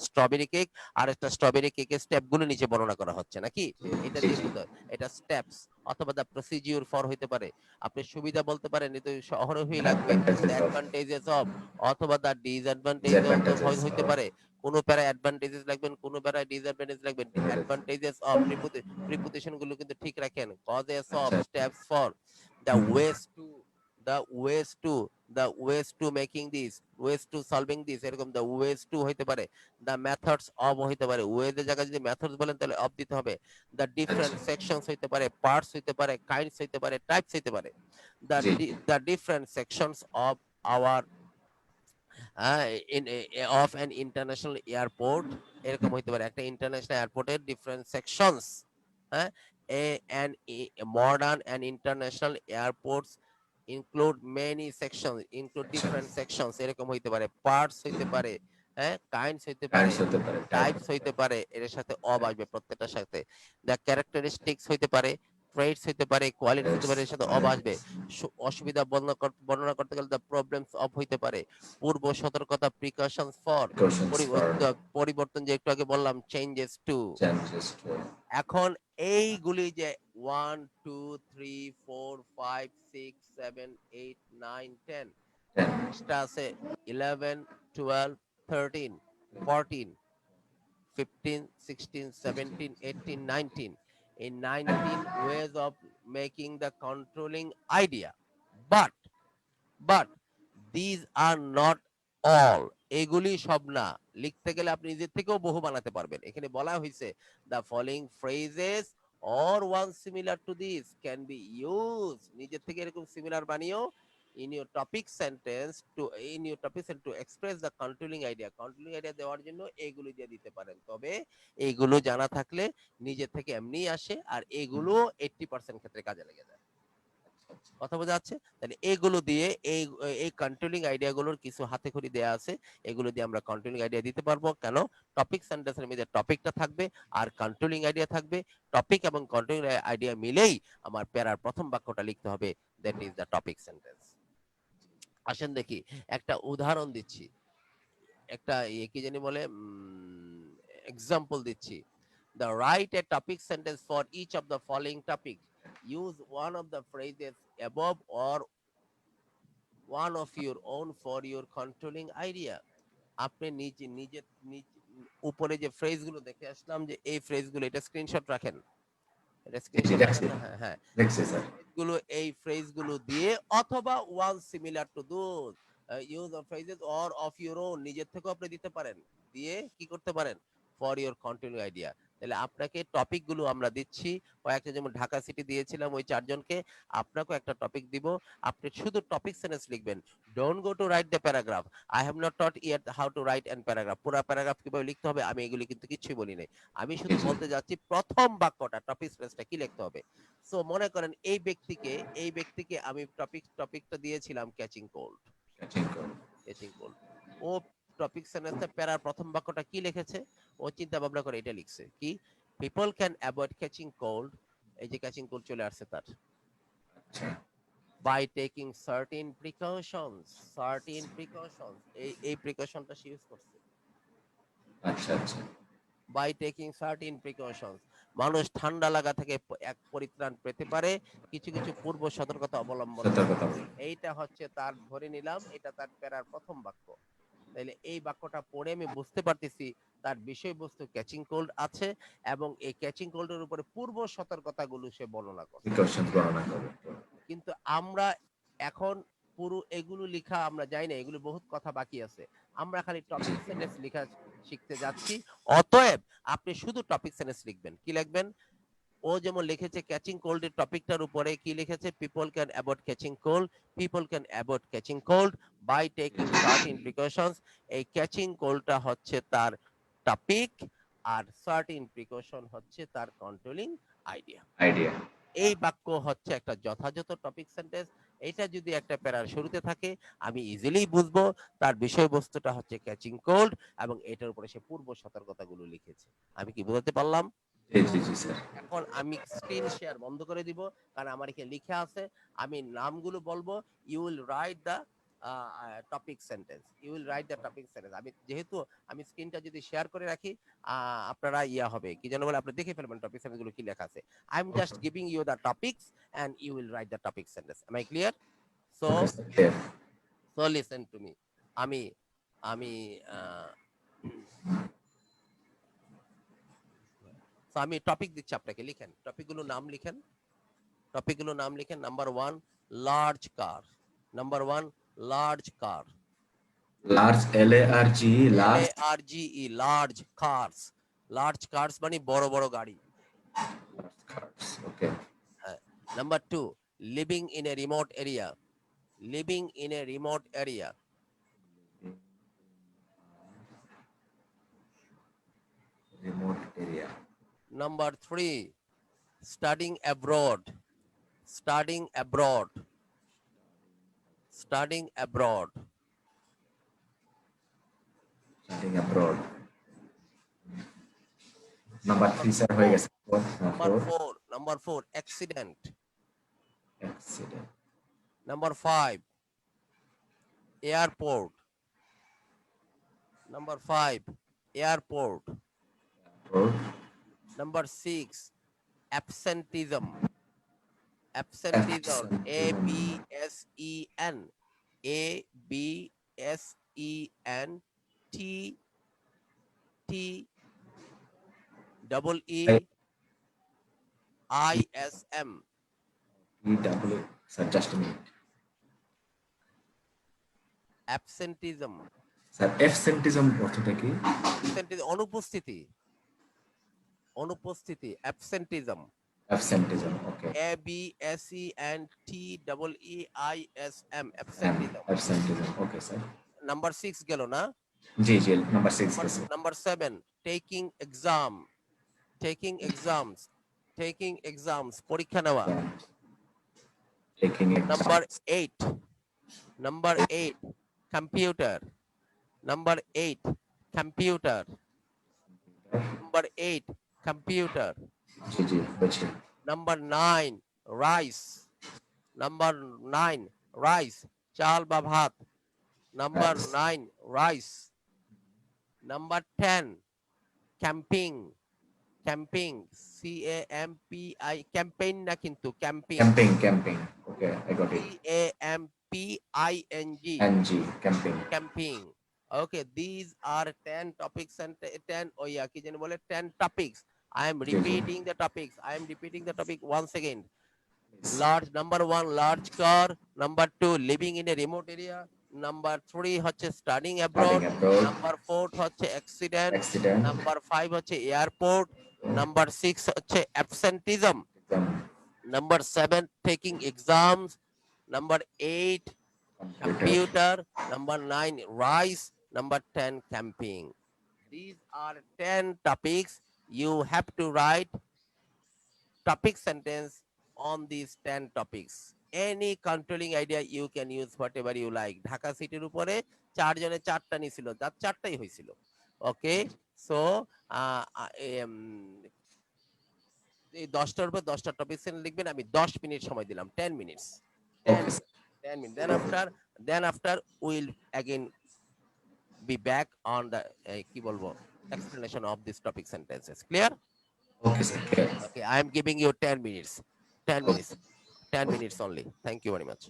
স্ট্রবেরি কেক, আর একটা স্ট্রবেরি কেকের স্টেপ গুলো নিচে বর্ণনা করা হচ্ছে নাকি, এটা জি দিয়ে জি বুঝতে হয়। এটা স্টেপস অথবা দ্য প্রসিডিউর ফর হইতে পারে, আপনি সুবিধা বলতে পারেন, কিন্তু অহরহই লাগবে, the advantages of advantages of, অথবা দ্য ডিসঅ্যাডভান্টেজ ডিসঅ্যাডভান্টেজেস হইতে পারে, কোন প্যারা অ্যাডভান্টেজেস লাগবেন, কোন প্যারা ডিসঅ্যাডভান্টেজ লাগবেন। অ্যাডভান্টেজেস অফ প্রিপোজিশন গুলো কিন্তু ঠিক রাখেন, কজেস অফ, আচ্ছা steps for, the hmm, hmm. Ways to, the ways to, the ways to making this, ways to solving this, এরকম দ্য ওয়েজ টু হইতে পারে, দ্য মেথডস অফ হইতে পারে, ওয়েজ এর জায়গায় যদি মেথডস বলেন তাহলে অফ দিতে হবে, দ্য ডিফারেন্ট আচ্ছা সেকশনস হইতে পারে, পার্টস হইতে পারে, কাইন্ডস হইতে পারে, টাইপস হইতে পারে, the G the different sections of our of an international airport, এরকম হইতে পারে, একটা ইন্টারন্যাশনাল এয়ারপোর্টের ডিফারেন্ট সেকশনস, হ্যাঁ, and modern and international airports include many sections, include আচ্ছা different sections, এরকম হইতে পারে, পার্টস হইতে পারে, হ্যাঁ, কাইন্ডস হইতে পারে, টাইমস হতে পারে টাইপ টাইপস হইতে পারে, এর সাথে অব আসবে প্রত্যেকটার সাথে, দ্য ক্যারেক্টারিস্টিক্স হইতে পারে, ট্রেটস হইতে পারে, কোয়ালিটিস হইতে পারে, এর সাথে অব আসবে, অসুবিধা বর্ণনা করতে গেলে দ্য প্রবলেমস অফ হইতে পারে, পূর্ব সতর্কতা প্রিকশনস ফর, প্রিকশনস ফর পরিবর্তন যে একটু আগে বললাম চেঞ্জেস টু। চেঞ্জেস টু এখন এইগুলি যে 1 2 3 4 5 6 7 8 9 10, 10 এক্সট্রা আছে 11 12 13 14 15 16 17 18 19, in 19 ways of making the controlling idea, but but these are not all, এগুলি সব না, লিখতে গেলে আপনি নিজের থেকেও বহু বানাতে পারবেন, এখানে বলা হয়েছে the following phrases or one similar to this can be used, নিজের থেকে এরকম similar বানিয়েও in your topic sentence to express the controlling idea দেওয়ার জন্য এগুলো দিয়ে দিতে পারেন, তবে এইগুলো জানা থাকলে নিজের থেকে এমনিই আসে, আর এগুলো 80% ক্ষেত্রে কাজে লেগে যায়। কথা বোঝা যাচ্ছে? তাহলে এগুলো দিয়ে এই এই কন্ট্রোলিং আইডিয়া গুলোর কিছু হাতেখড়ি দেয়া আছে, এগুলো দিয়ে আমরা কন্ট্রোলিং আইডিয়া দিতে পারবো, কেন টপিক সেন্টেন্সের মধ্যে টপিকটা থাকবে আর কন্ট্রোলিং আইডিয়া থাকবে, টপিক এবং কন্ট্রোলিং আইডিয়া মিলেই আমার প্যারার প্রথম বাক্যটা লিখতে হবে, that is the topic sentence. আসেন দেখি একটা উদাহরণ দিচ্ছি, একটা কি জানি বলে এক্সাম্পল দিচ্ছি, the write a topic sentence for each of the following topics, use one of the phrases above or one of your own for your controlling idea, আপনি নিজে নিজে উপরে যে ফ্রেজ গুলো দেখে আসলাম যে এই ফ্রেজ গুলো, এটা স্ক্রিনশট রাখেন, এটা জি জি স্ক্রিনশট দেখছি রাখেন না, হ্যাঁ হ্যাঁ, দেখছি স্যার গুলো এই ফ্রেজ গুলো দিয়ে অথবা one similar to those use of phrases or of your own, নিজের থেকেও আপনি দিতে পারেন, দিয়ে কি করতে পারেন ফর ইওর কন্টিনিউ আইডিয়া। তাহলে আপনাকে টপিক গুলো আমরা দিচ্ছি, কয়েকটা যেমন ঢাকা সিটি দিয়েছিলাম ওই চারজনকে, আপনাকেও একটা টপিক দিব, আপনি শুধু টপিক সেন্টেন্স লিখবেন, don't go to write the paragraph, I have not taught yet how to write an paragraph, পুরো প্যারাগ্রাফ কিভাবে লিখতে হবে আমি এগুলি কিন্তু কিছুই বলি নাই, আমি জি শুধু জি বলতে যাচ্ছি প্রথম বাক্যটা টপিক সেন্টেন্সটা কি লিখতে হবে। সো মনে করেন এই ব্যক্তিকে আমি টপিকটা দিয়েছিলাম catching cold, catching cold catching cold, ও টপিক সেন্টেন্সে প্যারার প্রথম বাক্যটা কি লিখেছে, ও চিন্তা ভাবনা করে এটা লিখছে কি, people can avoid catching cold, এই যে ক্যাচিং কোল্ড চলে আসছে তার, আচ্ছা বাই টেকিং সার্টেন প্রিকশনস, এই প্রিকশনটা সে ইউজ করছে, আচ্ছা আচ্ছা বাই টেকিং সার্টেন প্রিকশনস, মানুষ ঠান্ডা লাগা থেকে এক পরিত্রাণ পেতে পারে কিছু কিছু পূর্ব সতর্কতা অবলম্বন করে, সতর্কতা এইটা হচ্ছে তার, ধরে নিলাম এটা তার প্যারার প্রথম বাক্য, তাহলে এই বাক্যটা পড়ে আমি বুঝতে পারতেছি তার বিষয়বস্তু ক্যাচিং কোল্ড আছে, এবং এই ক্যাচিং কোল্ডের উপরে পূর্ব সতর্কতাগুলো সে বর্ণনা করছে, প্রিকশন গণনা করে কিন্তু আমরা এখন পুরো এগুলো লেখা আমরা যাই না, এগুলো বহুত কথা বাকি আছে, আমরা খালি জি টপিক সেন্টেন্স লেখা শিখতে যাচ্ছি, অতএব আপনি শুধু টপিক সেন্টেন্স লিখবেন, কি লিখবেন, ও যেমন লিখেছে ক্যাচিং কোল্ড এর টপিকটার উপরে কি লিখেছে, people can avoid catching cold, people can avoid catching cold by taking certain precautions, এই ক্যাচিং কোল্ডটা হচ্ছে তার টপিক, আর সার্টেন প্রিকশন হচ্ছে তার কন্ট্রোলিং আইডিয়া, আইডিয়া এই বাক্য হচ্ছে একটা যথাযথ টপিক সেন্টেন্স, এটা যদি একটা প্যারার শুরুতে থাকে আমি ইজিলি বুঝবো তার বিষয়বস্তুটা হচ্ছে ক্যাচিং কোল্ড এবং এটার উপরে সে পূর্ব সতর্কতাগুলো লিখেছে। আমি কি বোঝাতে পারলাম? জি স্যার। এখন আমি স্ক্রিন শেয়ার বন্ধ করে দিব, কারণ আমার এখানে লিখে আছে। আমি নামগুলো বলবো, you will write the topic sentence, you will write the topic sentence. আমি যেহেতু আমি স্ক্রিনটা যদি শেয়ার করে রাখি আপনারা ইয়া হবে কি যেন বলে, আপনি দেখে ফেলবেন টপিক সেন্টেন্স গুলো কি লেখা আছে। I am just giving you the topics and you will write the topic sentence. Am I clear? So okay sir, clear. So listen to me. আমি আমি আহ, so আমি টপিক দিচ্ছি আপনাকে, লিখেন টপিকগুলো নাম লিখেন। টপিকগুলো নাম লিখেন। Number 1 large car. Number 1 large car. Large, LARGE, L A large. R G E large cars. Large cars মানে বড় বড় গাড়ি। Okay. Number 2 living in a remote area. Living in a remote area. Remote area. Number 3 studying abroad. Studying abroad. Studying abroad. Studying abroad. Number 3 sir হয়ে গেছে। Number 4। 4 number 4 accident. Accident. Number 5 airport. Number 5 airport. 4। Number 6 absenteeism. Absenteeism. A অ্যাবসেন্টিজম। B S E N. A B S E N T T double E I S M. EW, sir just minute. Absenteeism. Sir absenteeism অর্থটা কি? Absenteeism অনুপস্থিতি। অনুপস্থিতি absenteeism. Absenteeism, okay. A B S E N T double E I S M. M, Absenteeism. Absenteeism, okay sir. Number 6 গেল না? জি জি, নাম্বার 6 Number, গেছে। number 7 taking exam. Taking exams. Taking exams. পরীক্ষা নেওয়া। Taking exam. Number 8. Number 8 computer. Number 8 computer. Number 8 computer. জি জি, বুঝছি। Number 9 rice. Number 9 rice. চাল বা ভাত। Number 9 rice. Number 10 camping. Camping. CAMPI. Campaign না কিন্তু camping. Camping, okay, I got it. CAMPING. এনজি, camping. Camping. Okay, these are 10 topics and 10 oh yeah, কি জানি বলে 10 topics. I am G G. repeating the topics. I am repeating the topic once again. Large number 1 large car. Number 2 living in a remote area. Number 3 হচ্ছে studying studying abroad. Abroad. Number 4 হচ্ছে accident. অ্যাক্সিডেন্ট। Number 5 হচ্ছে airport. Number 6 হচ্ছে absenteeism. Exam. Number 7 taking exams. Number 8 computer. computer. Number 9 rice. Number 10 camping. These are 10 topics. You have to write topic sentence on these 10 topics. Any controlling idea you can use whatever you like. Dhaka সিটির উপরে 4 জনে 4টা নিছিল, যার 4টাই হয়েছিল। ওকে, সো এই 10টার উপর 10টা টপিক সেন্টেন্স লিখবেন। আমি 10 মিনিট সময় দিলাম, 10 minutes. 10 okay minutes, 10 minutes. Then after we'll again be back on the কি বলবো explanation of this topic sentences. Clear? Okay sir, clear. Okay, I am giving you 10 minutes. 10 minutes. 10 minutes only. Thank you very much.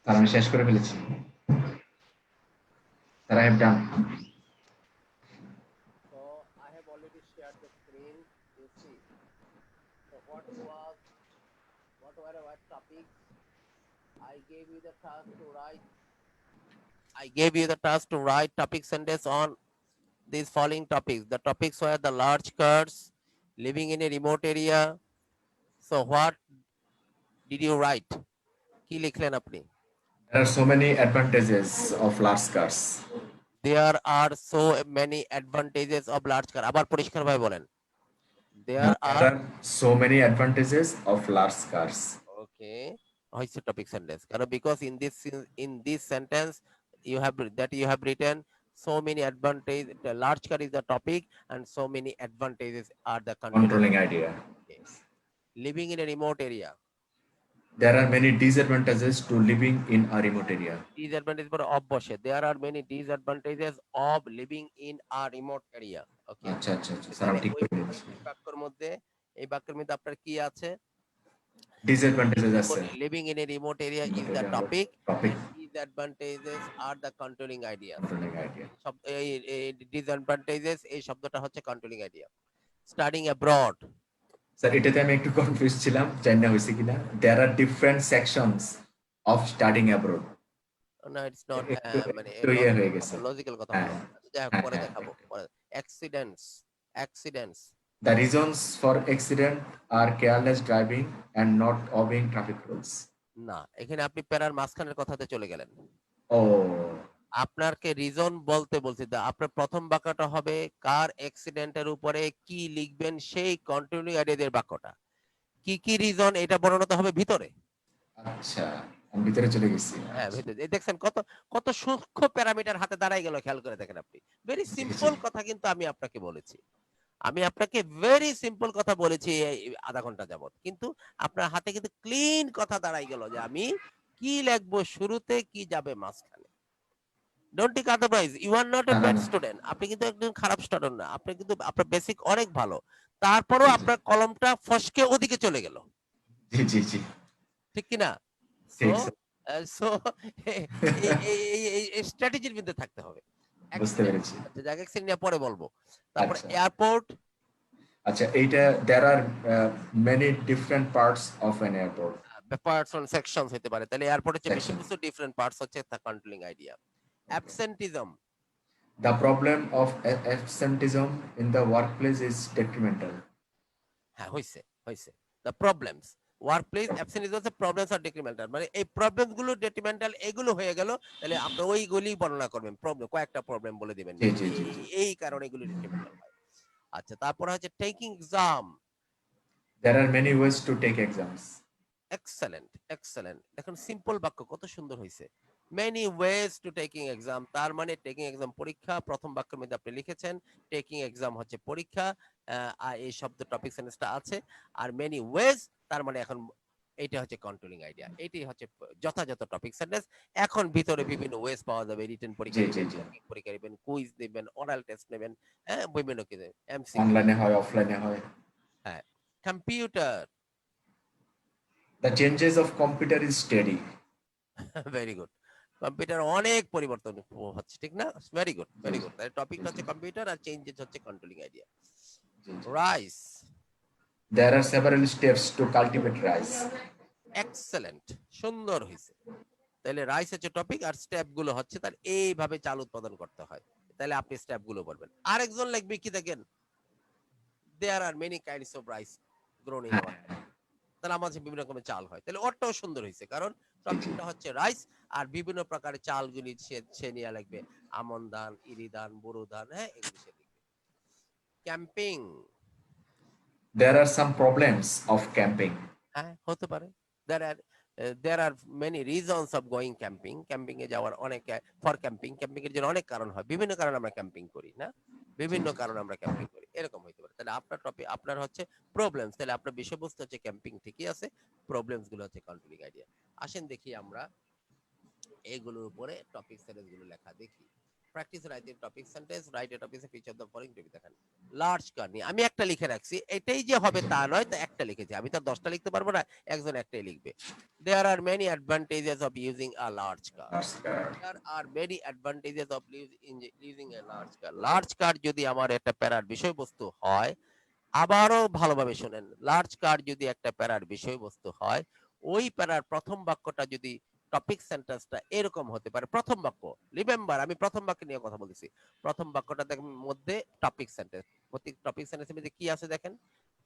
Sir আমি শেষ করে ফেলেছি। Sir I have done. So I have already shared the screen. You see. So what were our topics? I gave you the task to write. I gave you the task to write topic sentence on these following topics. The topics were the large cars, living in a remote area. So what did you write? কি লিখলেন আপনি? There are so many advantages of large cars. There are so many advantages of large car. আবার পরিষ্কারভাবে বলেন। There There are are so many advantages of large cars. okay. হয়েছে topic sentence. কারণ because in this sentence you have written so many advantages. The large car is the topic and so many advantages are the Controlling idea. Okay. Living in a remote area. There are many disadvantages to living in a remote area. Disadvantages for of বসে। There are many disadvantages of living in a remote area. Okay. আচ্ছা আচ্ছা আচ্ছা স্যার তাহলে আমি ঠিক ওই করে দিয়েছি। এই বাক্যের মধ্যে আপনার কি আছে? Disadvantages আছে। Living in a remote area is the topic topic and disadvantages are the controlling ideas. controlling idea. সব এই disadvantages এই শব্দটা হচ্ছে controlling idea. Studying abroad. Sir এটাতে আমি একটু কনফিউজ ছিলাম, জানি না হয়েছে কিনা। There are different sections of studying abroad. No, it's not মানে একটু ইয়ে হয়ে গেছে। লজিক্যাল কথা হ্যাঁ, বলা। যাই হোক, হ্যাঁ, পরে হ্যাঁ, দেখাবো। Accidents. The reasons for accident are careless driving and not obeying traffic rules. না, এখানে আপনি প্যারার মাঝখানের কথাতে চলে গেলেন। ও আপনাকে রিজন বলতে বলছি। আপনার প্রথম বাক্যটা হবে কার অ্যাক্সিডেন্টের উপরে কি লিখবেন সেই কন্টিনিউ আইডিয়াদের বাক্যটা। কি কি রিজন এটা বর্ণনা হবে ভিতরে। আচ্ছা, আমি ভিতরে চলে গেছি। হ্যাঁ, ভিতরে। এই দেখছেন কত কত সূক্ষ্ম প্যারামিটার হাতে দাঁড়ায় গেল, খেয়াল করে দেখেন আপনি। ভেরি জি, জি। সিম্পল কথা কিন্তু আমি আপনাকে বলেছি। আমি আপনাকে ভেরি সিম্পল কথা বলেছি এই আধা ঘন্টা যাবত। কিন্তু আপনার হাতে কিন্তু ক্লিন কথা দাঁড়ায় গেল যে আমি কি লিখবো শুরুতে, কি যাবে মাঝখানে। Don't take otherwise. You are not a না, না, ব্যাড না। স্টুডেন্ট। আপনি কিন্তু একদম খারাপ স্টুডেন্ট না। আপনি কিন্তু আপনার বেসিক অনেক ভালো। তারপরেও জি, জি। আপনার কলমটা ফসকে ওদিকে চলে গেল। জি, জি, জি। ঠিক কি না? সো ঠিক স্যার। সো এই স্ট্র্যাটেজির মধ্যে থাকতে হবে। বুঝতে অ্যাক্সিডেন্ট, পেরেছি। আচ্ছা জায়গা অ্যাক্সিডেন্ট নিয়ে পরে বলবো। তারপর আচ্ছা। এয়ারপোর্ট। আচ্ছা এইটা there are many different parts of an airport. Parts on sections হতে পারে। তাহলে এয়ারপোর্ট হচ্ছে বেশি Section. কিছু ডিফারেন্ট পার্টস হচ্ছে তা controlling idea. Absenteeism. The problem of absenteeism in the workplace is detrimental. হ্যাঁ, হইছে। দ্য প্রবলেমস ওয়ার্কপ্লেস অ্যাবসেন্টিজম হচ্ছে প্রবলেমস আর ডিক্রিমেন্টাল, মানে এই প্রবলেম গুলো ডেট্রিমেন্টাল এগুলো হয়ে গেল। তাহলে আপনি ওইগুলি বর্ণনা করবেন। প্রবলেম কয়েকটা প্রবলেম বলে দিবেন জি, যে জি, জি, জি। এই কারণে এগুলো ডেট্রিমেন্টাল হয়। আচ্ছা, তারপরে হচ্ছে taking exam. There are many ways to take exams. Excellent. দেখুন সিম্পল বাক্য কত সুন্দর হয়েছে। Many ways to taking exam, তার মানে টেকিং এক্সাম পরীক্ষা। প্রথম বাক্যের মধ্যে আপনি লিখেছেন টেকিং এক্সাম হচ্ছে পরীক্ষা। আর এই শব্দ টপিক সেন্টেন্সটা আছে। আর মেনি ওয়েজ তার মানে এখন এইটা হচ্ছে কন্ট্রোলিং আইডিয়া। এটাই হচ্ছে যথাযথ টপিক সেন্টেন্স। এখন ভিতরে বিভিন্ন ওয়েজ পাওয়া যাবে। রিটেন পরীক্ষা জি, জি, দিবেন, জি। মৌখিক পরীক্ষা দিবেন, কুইজ দিবেন, ওরাল টেস্ট নেবেন, হ্যাঁ বিভিন্ন কিছু এমসিকিউ। অনলাইনে হয়, অফলাইনে হয়। হ্যাঁ, computer. The changes of computer is steady. Very good. Computer অনেক পরিবর্তন হচ্ছে, ঠিক না? ভেরি গুড, জি, ভেরি জি, গুড। তাহলে টপিকটা জি, হচ্ছে জি, কম্পিউটার আর চেঞ্জেস হচ্ছে controlling idea. G, G. Rice. There are several steps to cultivate rice. Excellent, সুন্দর হয়েছে। তাহলে রাইস হচ্ছে টপিক আর স্টেপ গুলো হচ্ছে তার এইভাবে চাল উৎপাদন করতে হয়। তাহলে আপনি স্টেপ গুলো বলবেন। আরেকজন লিখবে কি দেখেন, there are many kinds of rice grown in হ্যাঁ, আওয়ার। তাহলে আমার বিভিন্ন রকমের চাল হয়। তাহলে ওরটাও সুন্দর হয়েছে, কারণ জি, জি। টপিকটা হচ্ছে রাইস আর বিভিন্ন প্রকারের চালগুলি সে নিয়ে লিখবে। আমন ধান, ইরি ধান, বোরো ধান, হ্যাঁ এগুলি সে লিখবে। Camping. There are some problems of camping. হ্যাঁ, হতে পারে। There are there are many reasons of going camping. Camping এ যাওয়ার অনেক ফর ক্যাম্পিং এর জন্য অনেক কারণ হয়, বিভিন্ন কারণে আমরা ক্যাম্পিং করি না, জি বিভিন্ন জি কারণে আমরা ক্যাম্পিং করি, এরকম হইতে পারে। তাহলে আপনার টপিক, আপনার হচ্ছে প্রবলেমস, তাহলে আপনার বিষয়বস্তু হচ্ছে ক্যাম্পিং ঠিকই আছে, প্রবলেমস গুলো হচ্ছে কন্ট্রোলিং আইডিয়া। আসেন দেখি আমরা এগুলোর উপরে টপিক সেন্টেন্স গুলো লেখা দেখি। Practice writing topic sentence, write a topic for each of the following to be দেখেন। লার্জ কার নিয়ে আমি একটা লিখে রাখছি, এটাই যে হবে তা নয়, তো একটা লিখেছি, আমি তো 10টা লিখতে পারবো না, একজন একটাই লিখবে। There are many advantages of using a large car. There are many advantages of using a large car. Large car যদি আমার একটা প্যারার বিষয়বস্তু হয়, আবারও ভালোভাবে শোনেন, লার্জ কার যদি একটা প্যারার বিষয়বস্তু হয়, ওই প্যারার প্রথম বাক্যটা যদি টপিক সেন্টেন্সটা এরকম হতে পারে, প্রথম বাক্য, রিমেম্বার আমি প্রথম বাক্য নিয়ে কথা বলছি, প্রথম বাক্যটা দেখেন মধ্যে টপিক সেন্টেন্স, প্রতি টপিক সেন্টেন্সের মধ্যে কি আছে দেখেন,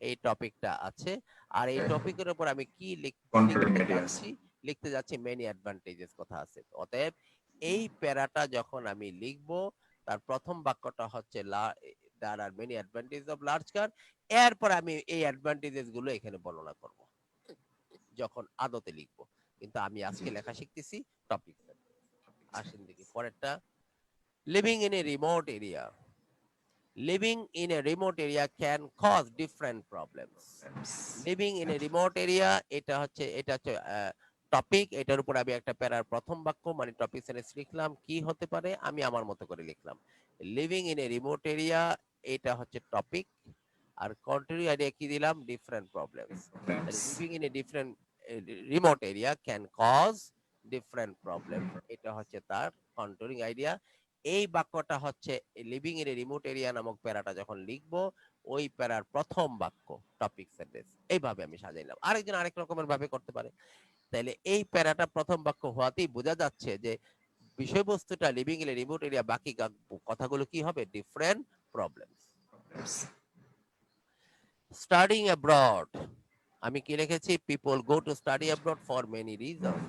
এই টপিকটা আছে, আর এই টপিকের উপর আমি কি কন্ট্রোলিং লিখতে আইডিয়াস। যাচ্ছি, লিখতে যাচ্ছি মেনি অ্যাডভান্টেজেস কথা আছে। অতএব এই প্যারাটা যখন আমি লিখবো, তার প্রথম বাক্যটা হচ্ছে there are many advantages of large car, এরপর আমি এই অ্যাডভান্টেজেস গুলো এখানে বর্ণনা করব যখন আদতে লিখবো, কিন্তু আমি জি আজকে লেখা শিখতেছি টপিক। আসেন দেখি পরেরটা, living in a remote area. Living in a remote area can cause different problems. Living in a remote area, এটা হচ্ছে টপিক, এটার উপর আমি একটা প্যারার প্রথম বাক্য মানে টপিক সেন্টেন্স লিখলাম, কি হতে পারে আমি আমার মতো করে লিখলাম। Living in a remote area, এটা হচ্ছে টপিক, আর কন্ট্রি আইডিয়া কি দিলাম, ডিফারেন্ট প্রবলেমস। তাহলে living in a different remote area can cause different problem, এটা হচ্ছে তার কন্ট্রোলিং আইডিয়া। এই বাক্যটা হচ্ছে living in a remote area নামক প্যারাটা যখন লিখবো, ওই প্যারার প্রথম বাক্য টপিক সেন্টেন্স, এইভাবে আমি সাজাইলাম। আরেকজন আরেক রকমের ভাবে করতে পারে। তাহলে এই প্যারাটা প্রথম বাক্য হওয়াতেই বোঝা যাচ্ছে যে বিষয়বস্তুটা living in a remote area, বাকি কথাগুলো কি হবে, ডিফারেন্ট প্রবলেমস। স্টাডিং অ্যাব্রড, আমি কি লিখেছি, people go to study abroad for many reasons,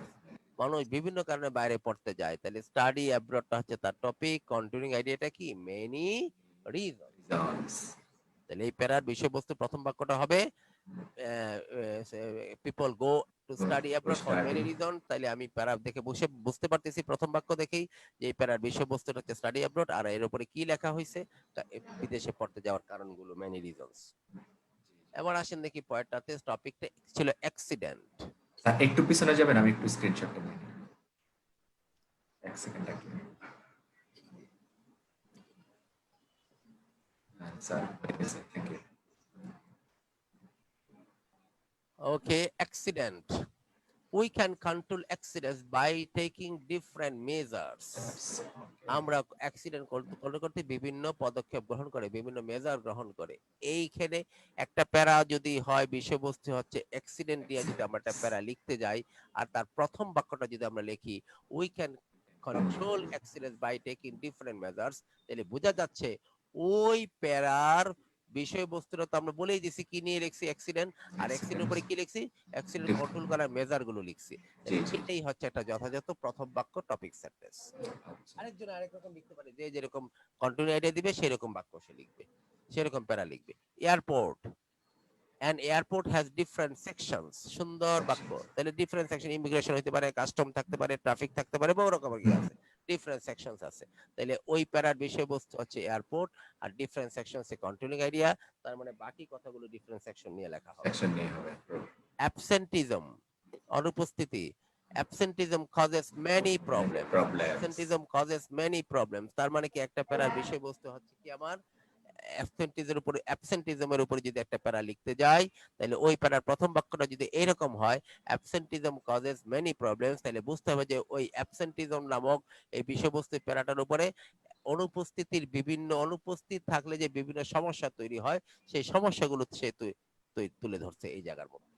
মানুষ বিভিন্ন কারণে বাইরে পড়তে যায়। তাহলে স্টাডি অ্যাব্রডটা হচ্ছে তার টপিক, কন্ট্রোলিং আইডিয়াটা কি, মেনি রিজন। তাহলে এই প্যারার বিষয়বস্তু প্রথম বাক্যটা হবে people go to study abroad for many reason. তাহলে আমি প্যারা দেখে বুঝতে পারতেছি প্রথম বাক্য দেখেই যে এই প্যারার বিষয়বস্তুটা হচ্ছে স্টাডি অ্যাব্রড, আর এর উপরে কি লেখা হয়েছে, বিদেশে পড়তে যাওয়ার কারণগুলো, মেনি রিজনস। এবার আসেন দেখি পরেরটাতে, টপিকটা ছিল অ্যাক্সিডেন্ট। স্যার একটু পিছনে যাবেন, আমি একটু স্ক্রিনশটটা নিয়ে নিই। এক সেকেন্ড একটু। হ্যাঁ, sir thank you. Okay, accident. We can control accidents by taking different measures. আমরা অ্যাক্সিডেন্ট কন্ট্রোল করতে বিভিন্ন পদক্ষেপ গ্রহণ করে, বিভিন্ন মেজার গ্রহণ করে। এইখানে একটা প্যারা যদি হয়, বিষয়বস্তু হচ্ছে অ্যাক্সিডেন্ট দিয়ে যদি আমরা একটা প্যারা লিখতে যাই, আর তার প্রথম বাক্যটা যদি আমরা লিখি we can control accident by taking different measures, তাহলে বোঝা যাচ্ছে ওই প্যারার বিষয়বস্তুটা তো আমরা বলেই দিছি কি নিয়ে লিখছি, অ্যাক্সিডেন্ট, আর অ্যাক্সিডেন্ট উপরে কি লিখছি, অ্যাক্সিডেন্ট কন্ট্রোল করার মেজার গুলো লিখছি। এটাই হচ্ছে একটা যথাযথ প্রথম বাক্য টপিক সেন্টেন্স। আরেকজন আরেক রকম লিখতে পারে, যে যেরকম কন্টিনিউ আইডিয়া দিবে সেরকম বাক্য সে লিখবে, সেরকম প্যারা লিখবে। Airport, an airport has different sections, সুন্দর বাক্য। তাহলে ডিফারেন্ট সেকশন, ইমিগ্রেশন হতে পারে, কাস্টম থাকতে পারে, ট্রাফিক থাকতে পারে, বহু রকমের কি আছে, ডিফারেন্ট সেকশনস আছে। তাহলে ওই প্যারার বিষয়বস্তু হচ্ছে এয়ারপোর্ট, আর ডিফারেন্ট সেকশন সে কন্টিনিউইং আইডিয়া, তার মানে বাকি কথাগুলো ডিফারেন্ট সেকশন নিয়ে লেখা হবে। সেকশন নিয়ে হবে। অ্যাবসেন্টিজম, অনুপস্থিতি, absenteeism causes many problems. Absenteeism causes many problems, তার মানে কি একটা প্যারার বিষয়বস্তু হচ্ছে কি আমার অ্যাবসেন্টিজমের উপরে যদি একটা প্যারা লিখতে যাই, তাহলে ওই প্যারার প্রথম বাক্যটা যদি এরকম হয়, অ্যাবসেন্টিজম কজেস মেনি প্রবলেমস, তাহলে বুঝতে হবে যে ওই অ্যাবসেন্টিজম নামক এই বিষয়বস্তু প্যারাটার উপরে অনুপস্থিত থাকলে যে বিভিন্ন সমস্যা তৈরি হয়, সেই সমস্যাগুলো সে তুলে ধরছে এই জায়গার মধ্যে।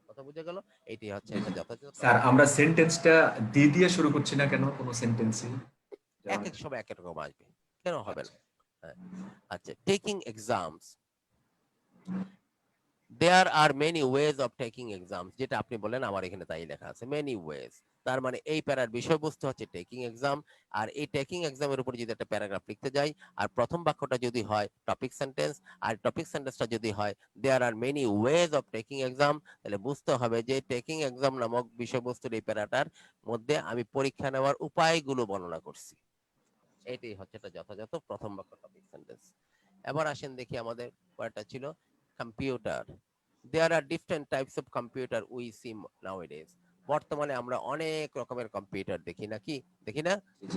কথা বুঝে গেল? এটি হচ্ছে একটা যথাযথ। স্যার আমরা সেন্টেন্সটা দিয়ে শুরু করছি না কেন, কোনো সেন্টেন্সই এক এক সময় এক এক রকম আসবে, কেন হবে না? আচ্ছা, taking exams, there are many ways of taking exams, যেটা আপনি বলেন আমার এখানে তাই লেখা আছে, many ways. তার মানে এই প্যারার বিষয়বস্তু হচ্ছে টেকিং এক্সাম, আর এই টেকিং এক্সামের উপর যদি একটা প্যারাগ্রাফ লিখতে যাই, আর প্রথম বাক্যটা যদি হয় টপিক সেন্টেন্স, আর টপিক সেন্টেন্সটা যদি হয় there are many ways of taking exam, তাহলে বুঝতে হবে যে টেকিং এক্সাম নামক বিষয়বস্তুর এই প্যারাটার মধ্যে আমি পরীক্ষা নেওয়ার উপায়গুলো বর্ণনা করছি। এটাই হচ্ছে একটা যথাযথ প্রথম বাক্য টপিক সেন্টেন্স। এবার আসেন দেখি আমাদের কয়টা ছিল। Computer, there are different types of computer we see nowadays. বর্তমানে আমরা অনেক রকমের কম্পিউটার দেখি নাকি, দেখি না?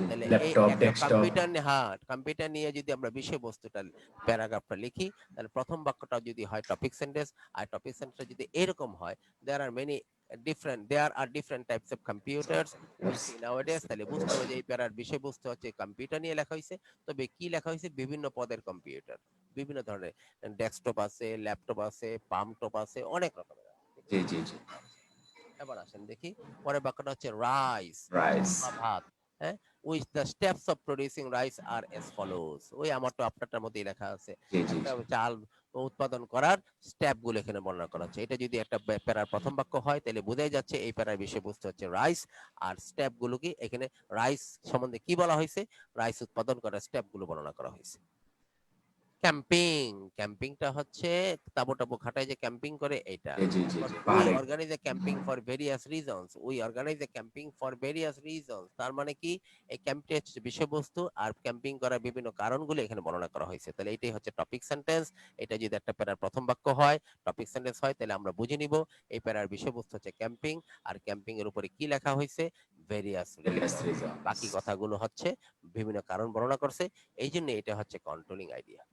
তাহলে এই ল্যাপটপ, একটা ডেস্কটপ। কম্পিউটার নিয়ে, হ্যাঁ কম্পিউটার নিয়ে যদি আমরা বিষয়বস্তুটা প্যারাগ্রাফটা লিখি, তাহলে প্রথম বাক্যটা যদি হয় টপিক সেন্টেন্স, আর টপিক সেন্টেন্সটা যদি এরকম হয় there are types of computers we see nowadays, তাহলে বুঝতে হবে যে এই প্যারার বিষয়বস্তু হচ্ছে কম্পিউটার নিয়ে লেখা হয়েছে। তবে কি লেখা হয়েছে? বিভিন্ন পদের কম্পিউটার, বিভিন্ন ধরনের ডেস্কটপ আছে, ল্যাপটপ আছে, পামটপ আছে, অনেক রকমের আছে, ঠিক জি আছে? জি জি। এবার আসেন দেখি পরের বাক্যটা হচ্ছে রাইস, রাইস। বা ভাত। হ্যাঁ, which the steps of producing rice are as follows. ওই আমার তো আপনারটার মধ্যেই লেখা আছে, জি জি একটা জি। চাল উৎপাদন করার স্টেপ গুলো এখানে বর্ণনা করা হচ্ছে। এটা যদি একটা প্যারার প্রথম বাক্য হয় তাহলে বোঝাই যাচ্ছে এই প্যারার বিষয়বস্তু হচ্ছে রাইস, আর স্টেপ গুলো কি এখানে রাইস সম্বন্ধে কি বলা হয়েছে, রাইস উৎপাদন করার স্টেপ গুলো বর্ণনা করা হয়েছে। ক্যাম্পিং, ক্যাম্পিংটা হচ্ছে তাবু টাবু খাটায় যে ক্যাম্পিং করে এটা। জি জি জি জি। উই পাহাড়ে। Organize a camping for various reasons, we organize a camping for various reasons, তার মানে কি এই ক্যাম্পটি হচ্ছে বিষয়বস্তু, আর ক্যাম্পিং করার বিভিন্ন কারণগুলো এখানে বর্ণনা করা হয়েছে। তাহলে এটাই হচ্ছে টপিক সেন্টেন্স। এটা যদি একটা প্যারার প্রথম বাক্য হয়, টপিক সেন্টেন্স হয়, তাহলে আমরা বুঝে নিব এই প্যারার বিষয়বস্তু হচ্ছে ক্যাম্পিং, আর ক্যাম্পিং এর উপরে কি লেখা হয়েছে? Various various reasons. রিজনস। বাকি কথাগুলো হচ্ছে বিভিন্ন কারণ বর্ণনা করছে। এই জন্য এটা হচ্ছে কন্ট্রোলিং আইডিয়া।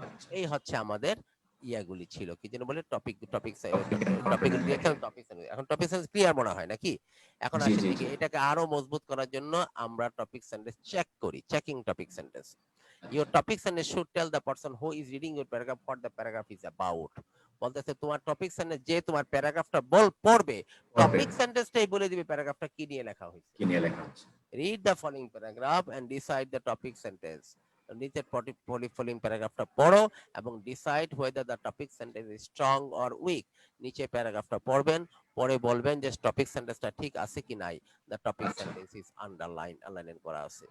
আচ্ছা এই আচ্ছা। হচ্ছে আমাদের ইয়াগুলি ছিল, কি যেন বলে topic topic topic topic controlling দিয়েছেন, আইডিয়া। টপিক এখন টপিক সেন্স ক্লিয়ার মনে হয় নাকি? এখন জি আসেন জি দেখি জি। এটাকে আরো মজবুত করার জন্য আমরা টপিক সেন্টেন্স চেক করি, চেকিং টপিক সেন্টেন্স। আচ্ছা। Your topic sentence should tell the person who is reading your paragraph what the paragraph is about. বলতেছে তোমার টপিক সেন্টেন্স যে তোমার প্যারাগ্রাফটা পড়বে, পড়বে। টপিক সেন্টেন্সটাই বলে দিবে প্যারাগ্রাফটা কি নিয়ে লেখা হয়েছে। কি নিয়ে লেখা হচ্ছে? Read the following paragraph and decide the topic sentence. নিচের following প্যারাগ্রাফটা পড়ো এবং decide whether the topic sentence is strong or weak. নিচে প্যারাগ্রাফটা পড়বেন, পরে বলবেন যে টপিক সেন্টেন্সটা ঠিক আছে কি নাই। The topic আচ্ছা। sentence is underline করা আছে।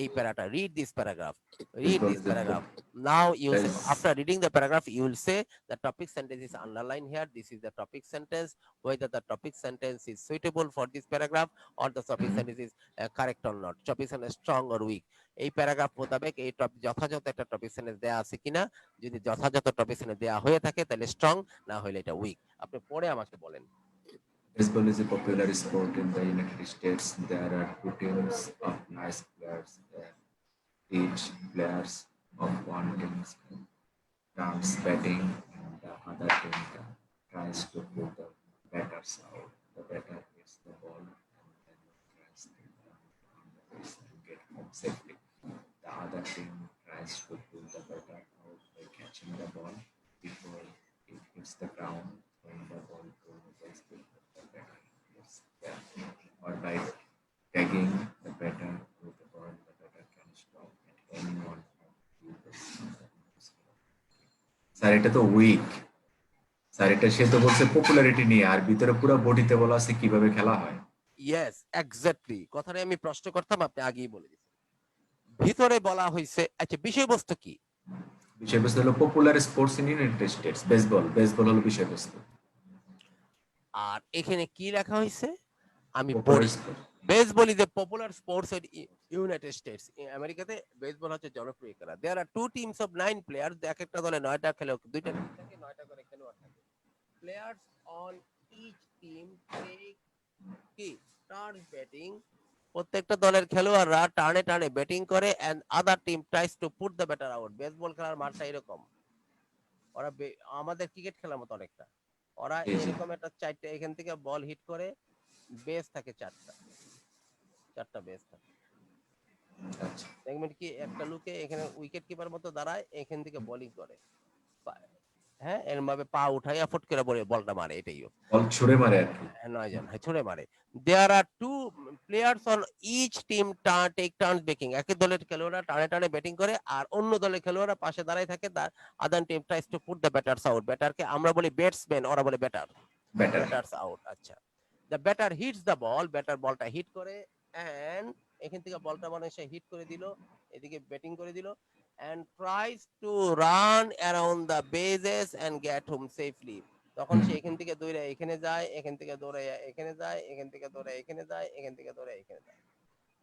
এই প্যারাটা read this paragraph, বেশ read বলে this যে paragraph. Now you say, বেশ। after reading the paragraph you will say the topic sentence is underlined here, this is the topic sentence, whether the topic sentence is suitable for this paragraph or the topic hmm. sentence is correct or not, topic sentence strong or weak. এই প্যারাগ্রাফ মোতাবেক এই যথাযথ একটা টপিক সেন্টেন্স দেয়া আছে কিনা, যদি যথাযথ টপিক সেন্টেন্স দেয়া হয়ে থাকে তাহলে স্ট্রং, না হলে এটা উইক। আপনি পড়ে আমাকে বলেন। Baseball is a popular sport in the United States. There are two teams of nice players. Each players of one team starts batting and the other team tries to put the batters out. The batter hits the ball and then tries to on the base and get home safely. The other team tries to pull the batter out by catching the ball before it hits the ground, throwing the ball to the base before the batter hits there. Or by tagging the batter with the ball, the batter can stop at any one of the sir এটা তো উইক। স্যার এটা সে তো বলছে পপুলারিটি নিয়ে, আর ভিতরে পুরো বডিতে বলা আছে কিভাবে খেলা হয়। ইয়েস এক্স্যাক্টলি, কথাটা আমি প্রশ্ন করতাম, আপনি আগেই বলে দিয়েছেন। ভিতরে বলা হয়েছে, আচ্ছা বিষয়বস্তু কি? বিষয়বস্তু হলো popular sports in United states, baseball. Baseball হলো বিষয়বস্তু। আর এখানে কি লেখা হয়েছে আমি পপুলার পড়ি। Sport. Baseball is a popular sports in United states. আমেরিকাতে বেসবল হচ্ছে জনপ্রিয় খেলা। দেয়ার are two teams of 9 players, এক একটা দলে 9টা খেলোয়াড়, দুইটা টিম থাকে, 9টা করে খেলোয়াড় থাকে। Players on each team take কি টার্নস ব্যাটিং, প্রত্যেকটা দলের খেলোয়াড়রা টার্নে টার্নে ব্যাটিং করে and other team tries to put the batter out. Baseball খেলার মাঠটা এরকম, ওরা আমাদের ক্রিকেট খেলার মতো অনেকটা। ওরা জি জি। এরকম একটা চারটা এখান থেকে বল হিট করে, বেস থাকে চারটা, চারটা বেস থাকে। আচ্ছা। দেখবেন কি একটা লোকে এখানে উইকেট কিপার মতো দাঁড়ায়, এখান থেকে বোলিং করে, হ্যাঁ এরকম ভাবে পা উঠাইয়া ফুট করে বলটা মারে, এটাই বল ছুড়ে মারে আর কি। 9 জন, হ্যাঁ ছুড়ে মারে। There are two players on each team take turns batting, এক দলের খেলোয়াড়রা টানে টানে ব্যাটিং করে আর অন্য দলের খেলোয়াড়রা পাশে দাঁড়ায় থাকে, তার other team tries to put the batters out. ব্যাটারকে আমরা বলি ব্যাটসম্যান, ওরা বলে ব্যাটার, ব্যাটার। Batters out. আচ্ছা, the batter hits the ball, batter বলটা হিট করে, এন্ড এখান থেকে বলটা মানে সে হিট করে দিল, এদিকে ব্যাটিং করে দিল, and tries to run around the bases and get home safely. তখন সে এখান থেকে দৌড়ে এখানে যায়, এখান থেকে দৌড়ে এখানে যায়, এখান থেকে দৌড়ে এখানে যায়, এখান থেকে দৌড়ে এখানে যায়,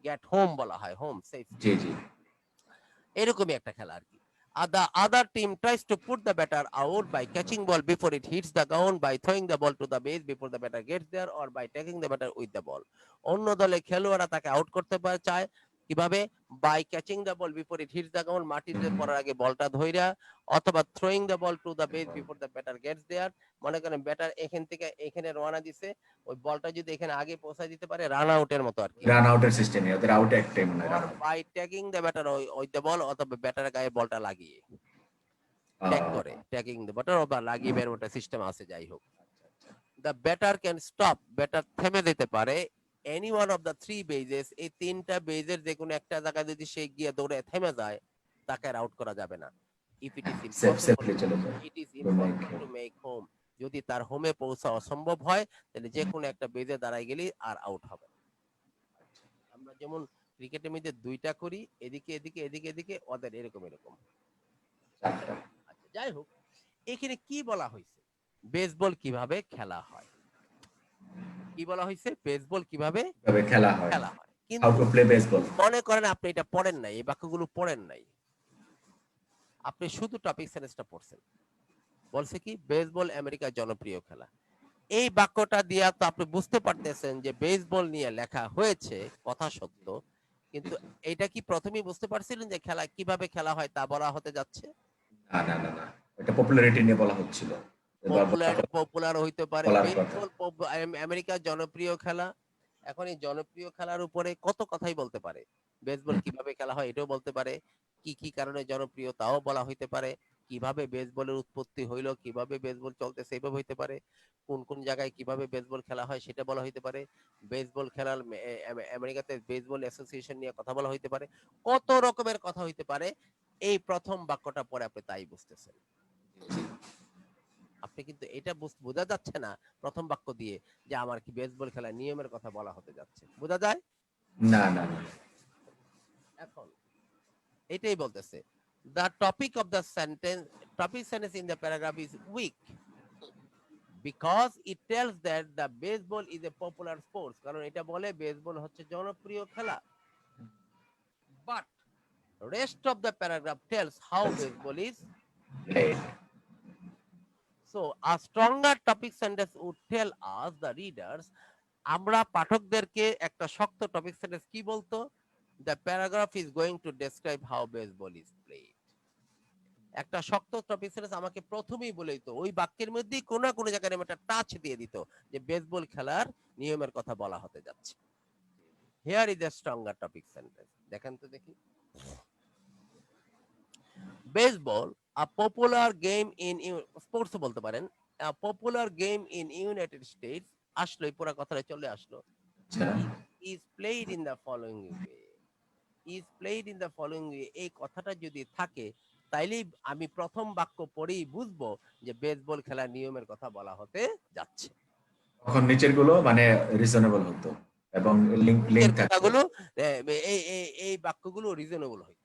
গেট হোম বলা হয়, হোম সেফলি। জি জি। এরকমই একটা খেলা আর কি। The other team tries to put the batter out by catching ball before it hits the ground, by throwing the ball to the base before the batter gets there, or by taking the batter with the ball. অন্য দলে খেলোয়াড়রা তাকে আউট করতে চায় কিভাবে? By catching the ball before it hits the ground, মাটিতে পড়ার আগে বলটা ধইরা, অথবা throwing the ball to the base before the batter gets there. মনে করেন ব্যাটার এখান থেকে এখানে রওনা দিছে, ওই বলটা যদি এখানে আগে পৌঁছায় দিতে পারে, রান আউটের মতো আর কি। রান আউটের সিস্টেমে ওদের আউট একটাই মনে হয় or run out। by tagging the batter with the ball, অথবা ব্যাটারের গায়ে বলটা লাগিয়ে ট্যাগ করে, ট্যাগিং দ্য ব্যাটার বা লাগিয়ে বের ওটা সিস্টেম আছে, যাই হোক। The batter can stop, batter থেমে যেতে পারে, any one of the three bases, এই তিনটা বেজের যে কোনো একটা জায়গায় যদি সে গিয়ে দৌড়ে থেমে যায়, তাকে আর আউট করা যাবে না। If it is impossible, safely চলে যায়। It is impossible to make home, যদি তার হোমে পৌঁছা অসম্ভব হয়, তাহলে যে কোনো একটা বেজে দাঁড়ায় গেলে আর আউট হবে না। আমরা যেমন ক্রিকেটের মধ্যে দুইটা করি, এদিকে এদিকে এদিকে এদিকে, ওদের এরকম এরকম। চারটা। আচ্ছা, যাই হোক, এখানে কি বলা হয়েছে? বেসবল কিভাবে খেলা হয়? কি বলা হয়েছে? বেসবল কিভাবে তবে খেলা হয়, খেলা হয়। হাউ কিন্তু টু প্লে বেসবল। মনে করেন আপনি এটা পড়েন নাই, এই বাক্যগুলো পড়েন নাই, আপনি শুধু টপিক সেন্টেন্সটা পড়ছেন। বলছে কি? বেসবল আমেরিকার জনপ্রিয় খেলা। এই বাক্যটা দিয়া তো আপনি বুঝতে পারতেছেন যে বেসবল নিয়ে লেখা হয়েছে, কথা সত্য, কিন্তু এটা কি প্রথমেই বুঝতে পারছিলেন যে খেলা কিভাবে খেলা হয় তা বলা হতে যাচ্ছে? না না না না, এটা পপুলারিটি নিয়ে বলা হচ্ছিল। পপুলার হইতে পারে, বলার কথা। বেসবল আমেরিকার জনপ্রিয় খেলা। এখন এই জনপ্রিয় খেলার উপরে কত কথাই বলতে পারে। বেসবল কিভাবে খেলা হয় এটাও বলতে পারে, কি কি কারণে জনপ্রিয় তাও বলা হইতে পারে, কিভাবে বেসবলের উৎপত্তি হইলো, কিভাবে বেসবল চলতেছে এইভাবে হইতে পারে, কোন কোন জায়গায় কিভাবে বেসবল খেলা হয় সেটা বলা হইতে পারে, বেসবল খেলার আমেরিকাতে বেসবল অ্যাসোসিয়েশন নিয়ে কথা বলা হইতে পারে, কত রকমের কথা হইতে পারে। এই প্রথম বাক্যটা পরে আপনি তাই বুঝতেছেন। আপনি কিন্তু এটা বোঝা যাচ্ছে না প্রথম বাক্য দিয়ে যে আমার কি বেসবল খেলার নিয়মের কথা বলা হতে যাচ্ছে, বোঝা যায়? না না না। এখন এটাই বলতেছে, the topic of the sentence, topic sentence in the paragraph is weak because it tells that the baseball is a popular sport, কারণ এটা বলে বেসবল হচ্ছে জনপ্রিয় খেলা, but rest of the paragraph tells how baseball is played. So a stronger topic sentence would tell us, the readers, আমরা পাঠকদেরকে একটা শক্ত টপিক সেন্টেন্স কি বলতো? The paragraph is going to describe how baseball is played. একটা শক্ত টপিক সেন্টেন্স আমাকে প্রথমেই বলেই তো ওই বাক্যের মধ্যেই কোন না কোন জায়গায় একটা টাচ দিয়ে দিত যে বেসবল খেলার নিয়মের কথা বলা হতে যাচ্ছে। Here is a stronger topic sentence. দেখেন তো দেখি। Baseball, a popular game in sports বলতে পারেন, a popular game in United States, আসলো এই পুরো কথাটা চলে আসলো, is played in the following way. Is played in the following way, এই কথাটা যদি থাকে তাইলেই আমি প্রথম বাক্য পড়েই বুঝবো যে বেসবল খেলার নিয়মের কথা বলা হতে যাচ্ছে। তখন নিচের গুলো মানে রিজনেবল হতো এবং লিংক এর থাকতো। কথাগুলো এই বাক্যগুলো রিজনেবল হইতো,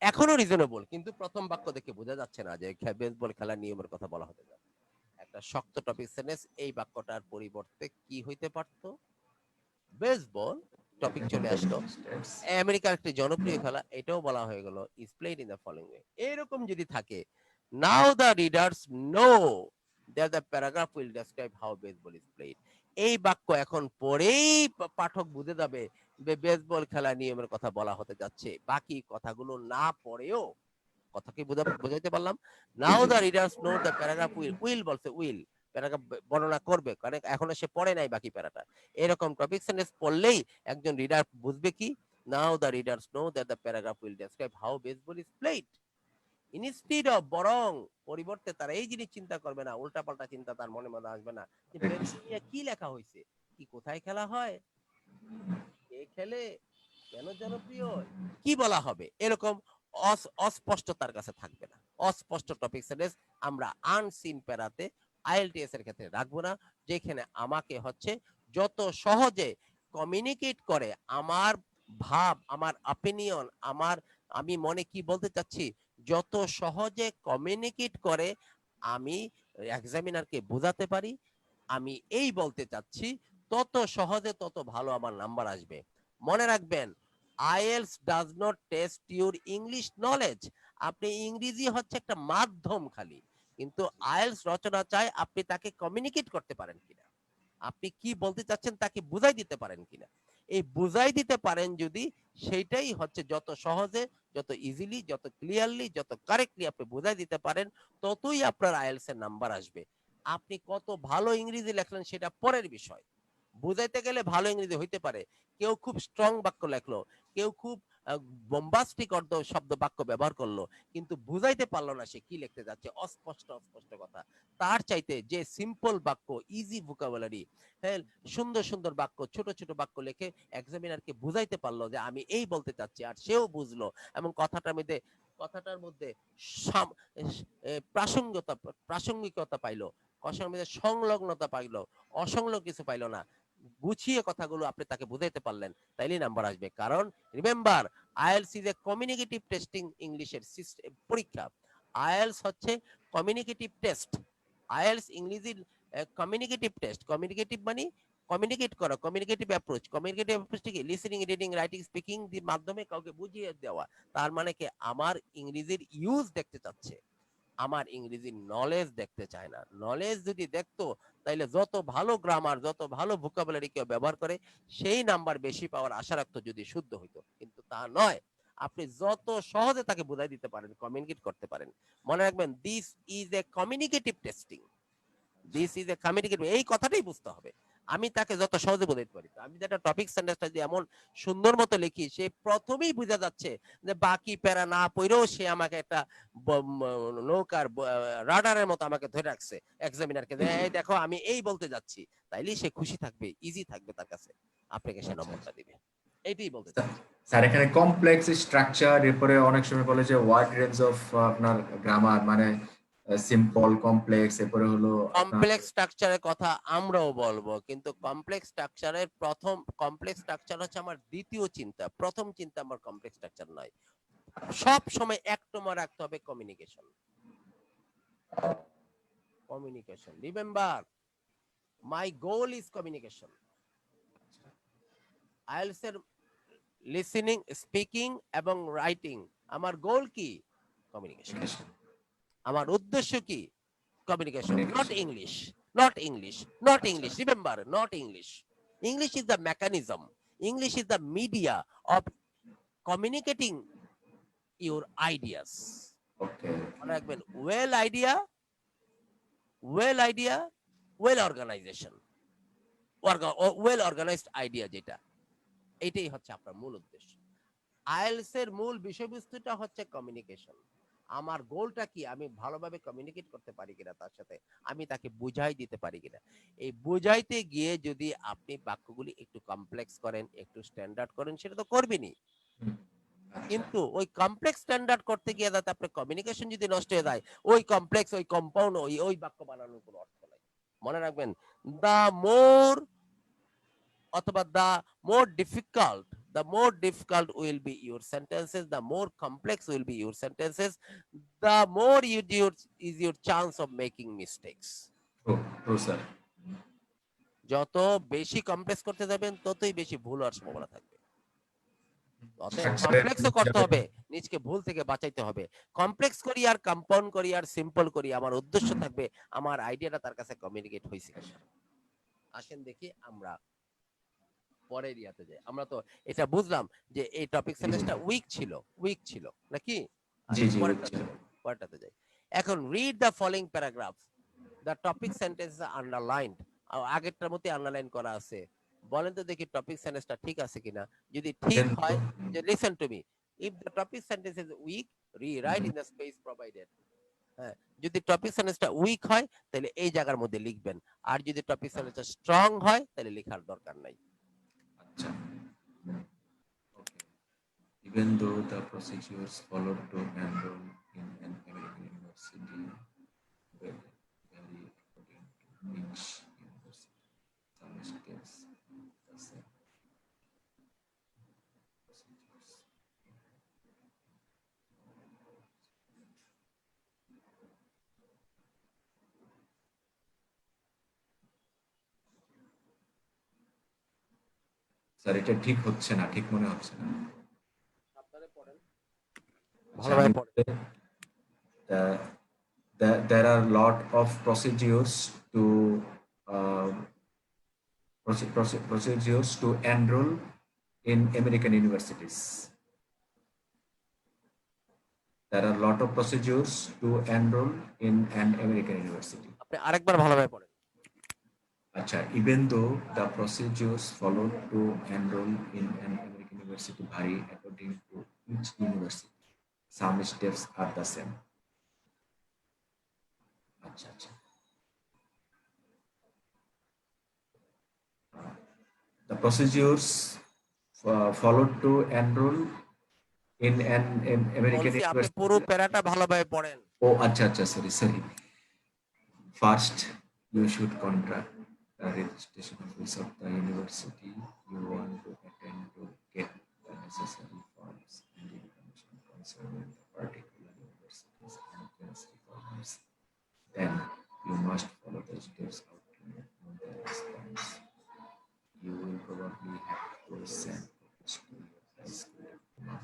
এখনো রিজনেবল, কিন্তু প্রথম বাক্য দেখে বোঝা যাচ্ছে না যে বেসবল খেলার নিয়মের কথা বলা হতে যাচ্ছে। একটা শক্ত টপিক সেন্টেন্স এই বাক্যটার পরিবর্তে কি হইতে পারতো? বেসবল টপিক চলে আসলো, আমেরিকার একটি জনপ্রিয় খেলা, এটাও বলা হয়ে গেল, is played in the following way. এরকম যদি থাকে, now the readers know that the paragraph will describe how baseball is played. এই বাক্য এখন পড়েই পাঠক বুঝে যাবে বেসবল খেলা নিয়মের কথা বলা হতে যাচ্ছে, বাকি কথাগুলো না পড়েও। কথা কি বুঝাইতে পারলাম? Now the readers know the paragraph will বলছে, উইল প্যারাগ্রাফ বর্ণনা করবে, কারণ এখনো সে পড়ে নাই বাকি প্যারাটা। এরকম টপিক সেন্টেন্স পড়লেই একজন রিডার বুঝবে কি, now the readers know that the paragraph will describe how baseball is played. Instead of, বরং পরিবর্তে তারা এই জিনিস চিন্তা করবে না, উল্টাপাল্টা চিন্তা তার মনে মনে আসবে না যে বেসবল নিয়ে কি লেখা হয়েছে, কি কোথায় খেলা হয়, কে খেলে, কেন জনপ্রিয়, কি বলা হবে, এরকম অস্পষ্টতার কাছে থাকবে না। অস্পষ্ট টপিক সেন্টেন্স আমরা আনসিন প্যারাতে আইএলটিএস এর ক্ষেত্রে রাখবো না, যেখানে আমাকে হচ্ছে যত সহজে কমিউনিকেট করে আমার ভাব, আমার অপিনিয়ন, আমি মনে কি বলতে চাচ্ছি, যত সহজে কমিউনিকেট করে আমি এক্সামিনারকে বোঝাতে পারি, আমি এই বলতে চাচ্ছি, তত সহজে তত ভালো আমার নাম্বার আসবে। মনে রাখবেন, IELTS does not test your English knowledge. আপনি ইংরেজি হচ্ছে একটা মাধ্যম খালি, কিন্তু আইএলস রচনা চায় আপনি তাকে কমিউনিকেট করতে পারেন কিনা, আপনি কি বলতে চাচ্ছেন তাকে বুঝাই দিতে পারেন কিনা। এই বুঝাই দিতে পারেন যদি, সেইটাই হচ্ছে যত সহজে, যত ইজিলি, যত ক্লিয়ারলি, যত কারেক্টলি আপনি বুঝাই দিতে পারেন, ততই আপনার আইএলস এর নাম্বার আসবে। আপনি কত ভালো ইংরেজি লেখলেন সেটা পরের বিষয়, বুঝাইতে গেলে ভালো ইংরেজি হইতে পারে, কেউ খুব স্ট্রং বাক্য লেখলো, কেউ খুব বোম্বাস্টিক অর্থ শব্দ বাক্য ব্যবহার করলো, কিন্তু বুঝাইতে পারলো না সে কি লিখতে যাচ্ছে, অস্পষ্ট অস্পষ্ট কথা। তার চাইতে যে সিম্পল বাক্য, ইজি ভোকাবুলারি, হ্যাঁ, সুন্দর সুন্দর বাক্য, ছোট ছোট বাক্য লিখে এক্সামিনারকে বুঝাইতে পারলো যে আমি এই বলতে চাচ্ছি, আর সেও বুঝলো, এবং কথাটার মধ্যে প্রাসঙ্গিকতা প্রাসঙ্গিকতা পাইলো, কথার মধ্যে সংলগ্নতা পাইলো, অসংলগ্ন কিছু পাইলো না, গুছিয়ে কথাগুলো আপনি তাকে বুঝাইতে পারলেন, তাইলেই নাম্বার আসবে। কারণ remember, IELTS is a communicative testing ইংলিশের পরীক্ষা। আইএলস হচ্ছে কমিউনিকেটিভ টেস্ট। আইএলস ইংরেজির কমিউনিকেটিভ টেস্ট। কমিউনিকেটিভ মানে কমিউনিকেট করা, কমিউনিকেটিভ অ্যাপ্রোচ। কমিউনিকেটিভ অ্যাপ্রোচ কি? লিসেনিং, রিডিং, রাইটিং, স্পিকিং মাধ্যমে কাউকে বুঝিয়ে দেওয়া। তার মানে কি, আমার ইংরেজির ইউজ দেখতে চাচ্ছে, আমার ইংরেজির নলেজ দেখতে চায় না। নলেজ যদি দেখতো, তাইলে যত ভালো গ্রামার, যত ভালো ভোকাবুলারি কেউ ব্যবহার করে, সেই নাম্বার বেশি পাওয়ার আশা রাখতো যদি শুদ্ধ হইতো, কিন্তু তা নয়। আপনি যত সহজে তাকে বুঝাই দিতে পারেন, কমিউনিকেট করতে পারেন। মনে রাখবেন, this is a communicative testing, this is a communicative, এই কথাটাই বুঝতে হবে। আমি তাকে যত সহজে বোঝাইতে পারি, আমি যেটা টপিক সেন্টেন্সটা যদি এমন সুন্দর মতো লিখি, সে প্রথমেই বোঝা যাচ্ছে যে বাকি প্যারা না পড়েও সে আমাকে একটা নৌকার রাডারের মতো আমাকে ধরে রাখছে, এক্সামিনারকে, এই দেখো আমি এই বলতে যাচ্ছি, তাইলেই সে খুশি থাকবে, ইজি থাকবে তার কাছে, আপনাকে সে আচ্ছা নম্বরটা আচ্ছা। দিবে। এইটাই বলতে চাচ্ছি। স্যার এখানে কমপ্লেক্স স্ট্রাকচার, এরপরে অনেক সময় বলে যে ওয়াইড রেঞ্জ অফ আপনার গ্রামার, মানে সিম্পল, কমপ্লেক্স, এরপরে হলো আপনার কমপ্লেক্স স্ট্রাকচারের কথা আমরাও বলবো, কিন্তু কমপ্লেক্স স্ট্রাকচারের প্রথম কমপ্লেক্স স্ট্রাকচার হচ্ছে আমার দ্বিতীয় চিন্তা, প্রথম চিন্তা আমার কমপ্লেক্স স্ট্রাকচার নয়। সব সময় একটোমা রাখতে হবে communication. Communication, remember, my goal is communication. IELTS এর লিসেনিং, স্পিকিং এবং রাইটিং, আমার গোল কি? কমিউনিকেশন। আমার উদ্দেশ্য কি? Communication, not communication. English, not English, not English, remember, not English. English is the mechanism, English is the media of communicating your ideas. Okay. মনে রাখবেন, well idea, well organization, well organized idea, যেটা এটাই হচ্ছে আপনার মূল উদ্দেশ্য। আইএলটিএস এর মূল বিষয়বস্তুটা হচ্ছে কমিউনিকেশন। আমার গোলটা কি? আমি ভালোভাবে কমিউনিকেট করতে পারি কিনা তার সাথে, আমি তাকে বুঝাই দিতে পারি কিনা। এই বুঝাইতে গিয়ে যদি আপনি বাক্যগুলি একটু কমপ্লেক্স করেন, একটু স্ট্যান্ডার্ড করেন, সেটা তো করবেনই, আচ্ছা। কিন্তু ওই কমপ্লেক্স স্ট্যান্ডার্ড করতে গিয়ে যাতে আপনার কমিউনিকেশন যদি নষ্ট হয়ে যায়, ওই কমপ্লেক্স, ওই কম্পাউন্ড, ওই বাক্য বানানোর কোনো অর্থ নাই। মনে রাখবেন, দা মোর অথবা the more difficult will be your sentences, the more complex will be your sentences, the more is your chance of making mistakes. True, true sir. যত বেশি কমপ্লেক্স করতে যাবেন, ততই বেশি ভুল হওয়ার সম্ভাবনা থাকবে। অতএব স্ট্রাকচারের কমপ্লেক্সও করতে হিসাবে হবে, নিজকে ভুল থেকে বাঁচাইতে হবে। কমপ্লেক্স করি আর কম্পাউন্ড করি আর সিম্পল করি, আমার উদ্দেশ্য থাকবে আমার আইডিয়াটা তার কাছে কমিউনিকেট হয়েছে কিনা। আসেন দেখি আমরা পরের ইয়াতে যাই। আমরা তো এটা বুঝলাম যে এই টপিক জি জি সেন্টেন্সটা উইক ছিল নাকি? জি আসেন জি উইক পরেরটাতে ছিল। যাই, পরেরটাতে যাই। এখন read the following paragraph, the topic sentence underlined, আগেরটার মধ্যে আন্ডারলাইন করা আছে। বলেন তো দেখি টপিক সেন্টেন্সটা ঠিক আছে কিনা। যদি ঠিক কিন্তু হয়, যে listen to me, if the topic sentence is weak, rewrite in the space provided. হ্যাঁ, যদি টপিক সেন্টেন্সটা উইক হয়, তাহলে এই জায়গার মধ্যে লিখবেন, আর যদি টপিক সেন্টেন্সটা স্ট্রং হয়, তাহলে লেখার দরকার নাই। আচ্ছা, ওকে। Even though the procedures followed to enroll in an American university vary according to each university. steps the same. Sir এটা ঠিক হচ্ছে না, ঠিক মনে হচ্ছে না। সাবধানে পড়েন, আচ্ছা, ভালোভাবে আমি পড়েন। there are lot of procedures to uh, procedures to enroll in American universities. There are lot of procedures to enroll in an American university. আপনি আরেকবার ভালোভাবে পড়েন। Acha, even though the procedures followed to enroll in an American university vary according to each university, some steps are the same. Acha, acha. The procedures followed to enroll in an American বলছি আপনি university. পুরো প্যারাটা ভালোভাবে পড়েন। Oh, acha, acha, sorry. First, you should contact the registration office of the university you want to attend to get the necessary forms and information concerning the particular university's entrance requirements. Then, you must follow the steps outlined in the response. You will probably have to send copies to your high school diploma,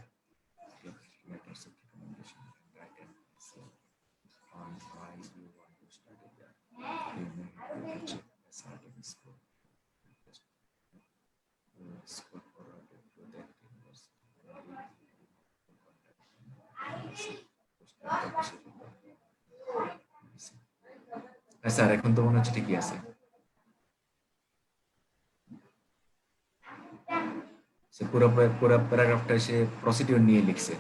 get letters of recommendation, and write an essay on why you want to study there. You may have to check a certain school. Just school forwarded to that university. হ্যাঁ স্যার, এখন তো মনে হচ্ছে ঠিকই আছে। পুরো পুরো প্যারাগ্রাফটা সে প্রসিডিউর নিয়ে লিখছে।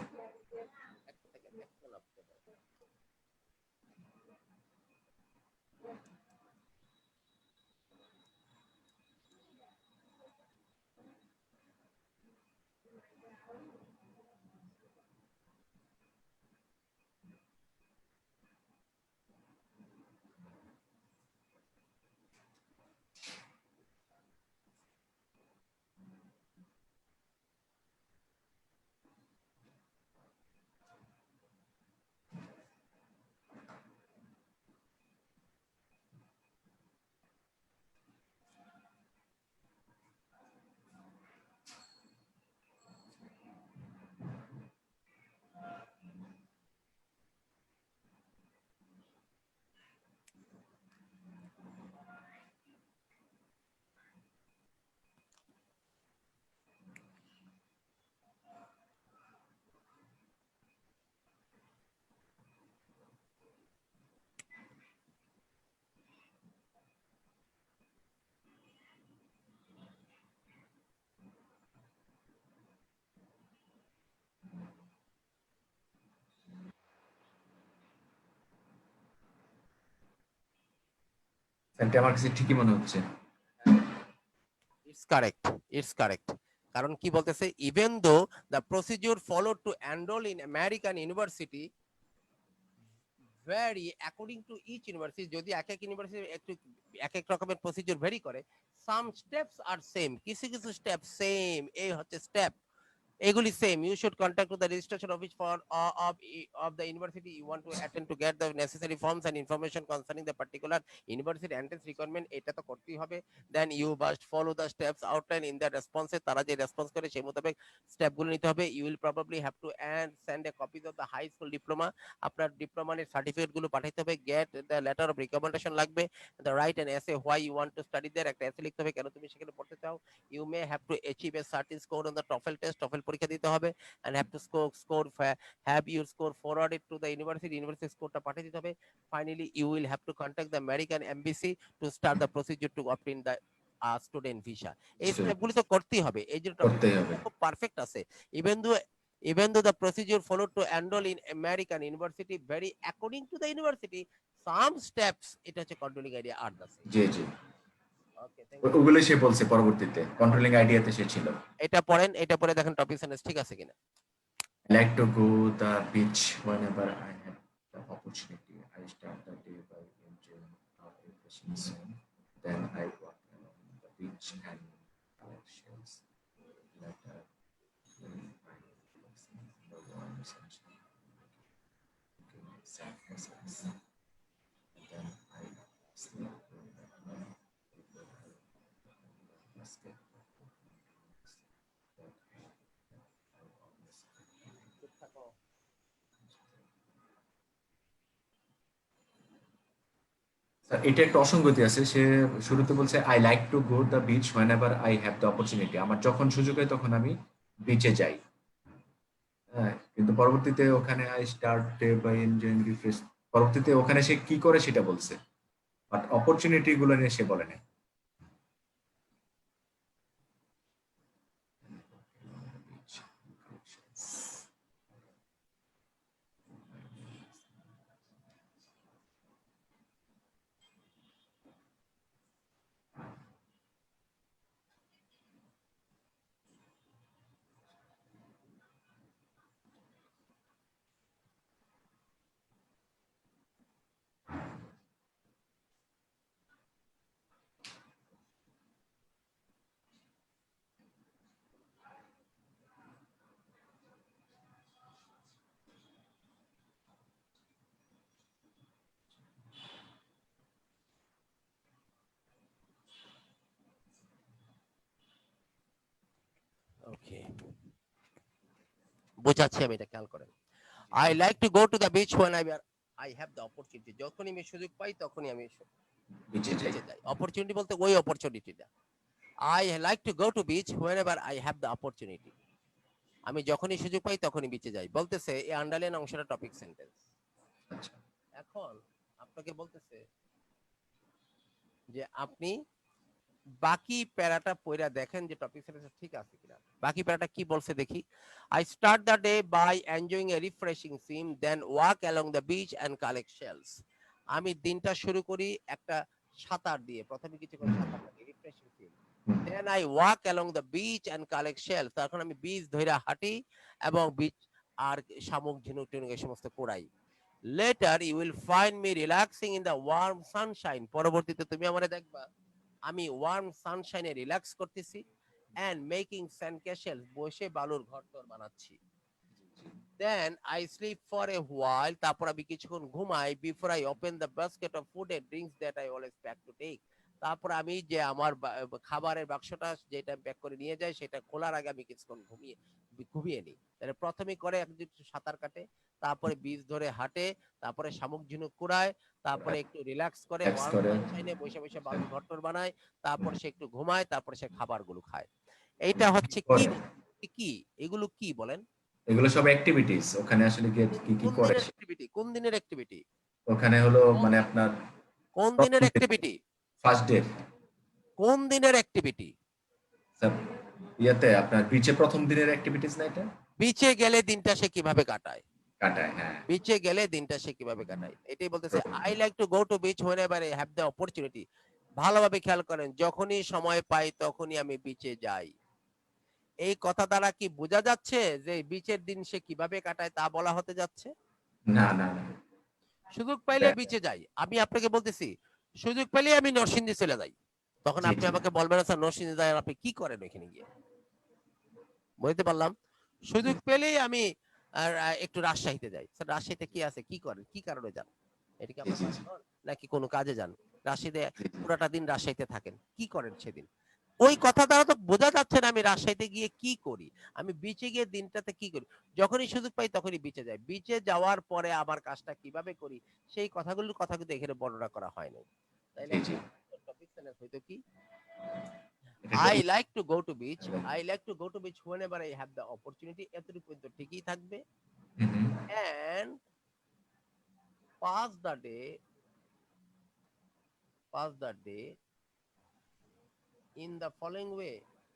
আমার কাছে ঠিকই মনে হচ্ছে। It's correct. কারণ কি বলতেছে, even though the procedure followed to enroll in American university vary according to each university, যদি এক এক ইউনিভার্সিটি একটু এক এক রকমের প্রসিডিউর ভেরি করে, some steps are same, কিছু কিছু স্টেপ সেম, এই হচ্ছে স্টেপ, এগুলি same. You should contact to the registration office for of the university you want to attend to get the necessary forms and information concerning the particular university entrance requirement, এটা তো করতেই হবে। then you must follow the steps outlined in the response, তারা যে রেসপন্স করে সেই মোতাবেক স্টেপ গুলো নিতে হবে। you will probably have to send a copy of the high school diploma, আপনার ডিপ্লোমার সার্টিফিকেট গুলো পাঠাইতে হবে। get the letter of recommendation লাগবে, the write an essay why you want to study there, একটা এসে লিখতে হবে কেন তুমি সেখানে পড়তে চাও। you may have to achieve a certain score on the TOEFL test, TOEFL পরীক্ষা দিতে হবে, and have to have your score forwarded to the university স্কোরটা পাঠিয়ে দিতে হবে। finally you will have to contact the American embassy to start the procedure to obtain the student visa. এই স্টেপগুলো তো করতেই হবে, এই জন্য খুব পারফেক্ট আছে। even though the procedure followed to enroll in American university vary according to the university, some steps, এটা হচ্ছে কন্ট্রোলিং আইডিয়া আর দা সেম। জি জি, ওগুলো সে বলছে পরবর্তীতে কন্ট্রোলিং আইডিয়াতে সে ছিল। এটা পড়েন, এটা পড়ে দেখেন টপিক সেন্টেন্স ঠিক আছে কিনা। I like to go the beach whenever I have the opportunity. I start the day by enjoying a refreshing sun. Then I walk along the beach and collections. Later, we find the warm sunshine, looking sad faces. And then I sleep in the night before I escape the mountains that I always এটা একটা অসঙ্গতি আছে। সে শুরুতে বলছে I like to go the beach whenever I have the opportunity. আমার যখন সুযোগ হয় তখন আমি বিচে যাই। হ্যাঁ, কিন্তু পরবর্তীতে ওখানে I start day by enjoying refresh. পরবর্তীতে ওখানে সে কি করে সেটা বলছে, বাট অপরচুনিটি গুলো নিয়ে সে বলে নাই। ওকে, বোঝাচ্ছি আমি, এটা খেয়াল করেন। I like to go to the beach when I have the opportunity. যখনই আমি সুযোগ পাই তখনই আমি বিচে যাই। বিচে যাই। অপরচুনিটি বলতে ওই অপরচুনিটিটা। I like to go to beach whenever I have the opportunity. আমি যখনই সুযোগ পাই তখনই বিচে যাই। বলতেছে এই আন্ডারলাইন অংশটা টপিক সেন্টেন্স। আচ্ছা, এখন আপনাকে বলতেছে যে আপনি বাকি প্যারাটা পড়া দেখেন যে টপিক সেন্টেন্স ঠিক আছে কিনা। বাকি প্যারাটা কি বলছে দেখি। I start the day by enjoying a refreshing swim, then walk along the beach and collect shells. আমি দিনটা শুরু করি একটা সাঁতার দিয়ে, প্রথমে কিছুক্ষণ সাঁতার কাটি, refreshing swim. Then I walk along the beach and collect shells. তখন আমি বিচ ধইরা হাঁটি এবং বিচ আর শামুক ঝিনুক টিনুক এই সমস্ত কুড়াই। Later you will find me relaxing in the warm sunshine. পরবর্তীতে তুমি আমারে দেখবা আমি ওয়ার্ম সানশাইনে রিল্যাক্স করতেছি এন্ড মেকিং স্যান্ড ক্যাসেলস, বসে বালুর ঘরটর বানাচ্ছি। Then I sleep for a while, তারপর আমি কিছুক্ষণ ঘুমাই। Before I open the basket of food and drinks that I always pack to take. তারপর আমি যে আমার খাবারের বাক্সটা যেটা প্যাক করে নিয়ে যাই সেটা খোলার আগে আমি কিছুক্ষণ ঘুমিয়ে নিই। তাহলে প্রথমে করে একটু সাঁতার কাটে, তারপরে বীজ ধরে হাঁটে, তারপরে শামুক ঝিনুক কুড়ায়, তারপরে একটু রিল্যাক্স করে ট্যাক্স ওয়ার্ম করে। সানশাইনে বসে বসে বালুর ঘরটর বানায়, তারপর সে একটু ঘুমায়, তারপরে সে খাবারগুলো খায়। এইটা হচ্ছে কি করে। কি এগুলো কি বলেন? এগুলো সব অ্যাক্টিভিটিস। ওখানে আসলে গিয়ে কি কি কোন করে দিনের অ্যাক্টিভিটি? কোন দিনের অ্যাক্টিভিটি? ওখানে হলো কোন মানে আপনার কোন দিনের প্রথম দিন, অ্যাক্টিভিটি? First day. কোন দিনের অ্যাক্টিভিটি? স্যার, ইয়াতে আপনার বিচে প্রথম দিনের অ্যাক্টিভিটিস না এটা? বিচে গেলে দিনটা সে কিভাবে কাটায়? কাটায়, হ্যাঁ। বিচে গেলে দিনটা সে কিভাবে কাটায়? এটাই বলতেছে প্রথম আই দিন। Like to go to beach whenever I have the opportunity। ভালোভাবে খেয়াল করেন, যখনই সময় পাই তখনই আমি বিচে যাই। এই কথা দ্বারা কি বোঝা যাচ্ছে যে বিচের দিন সে কিভাবে কাটায় তা বলা হতে যাচ্ছে? না, না, না। সুযোগ পাইলে বিচে যাই। আমি আপনাকে বলতেছি সুযোগ পেলেই আমি নরসিংদী চলে যাই। তখন জি, আপনি জি। আমাকে বলবেন স্যার নরসিংদী যায় আপনি কি করেন ওইখানে গিয়ে? বুঝতে পারলাম। জি, সুযোগ পেলেই আমি একটু রাজশাহীতে যাই। স্যার রাজশাহীতে কি আছে? কি করেন? কি কারণে যান? এটা কি জি, আপনার জি, জি, বাসঘর? নাকি কোনো কাজে যান? রাজশাহীতে জি, জি। পুরাটা দিন রাজশাহীতে থাকেন। কি করেন সেদিন? ওই কথা দ্বারা তো বোঝা যাচ্ছে না আমি রাজশাহীতে গিয়ে কি করি? আমি বিচে গিয়ে দিনটাতে কি করি? যখনই সুযোগ পাই তখনই বিচে যাই। বিচে যাওয়ার পরে আমার কাজটা কিভাবে করি সেই কথাগুলোর কথা কিন্তু এখানে বর্ণনা করা হয় নাই। তাইলে জি, একটা জি। টপিক সেন্টেন্স হইতো কি? এটা একটা I like to go to beach. I like to go to beach whenever I have the opportunity. এতটুকু কিন্তু ঠিকই থাকবে। হুম, হুম। And pass the day, pass the day in the following way.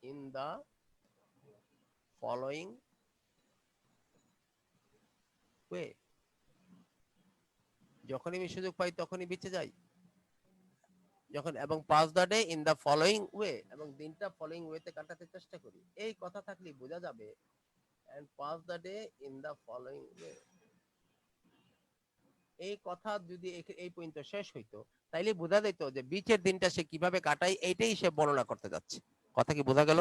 In the following way. যখনই আমি সুযোগ পাই তখনই বিচে যাই। যখন এবং pass the day in the following way, এবং দিনটা ফলোইং ওয়েতে কাটাতে চেষ্টা করি। এই কথা থাকলেই বোঝা যাবে and pass the day in the following way। এই কথা যদি এই পর্যন্ত শেষ হইতো তাইলে বোঝা যেত যে বিচের দিনটা সে কিভাবে কাটায় এইটাই সে বর্ণনা করতে যাচ্ছে। কথা কি বোঝা গেল?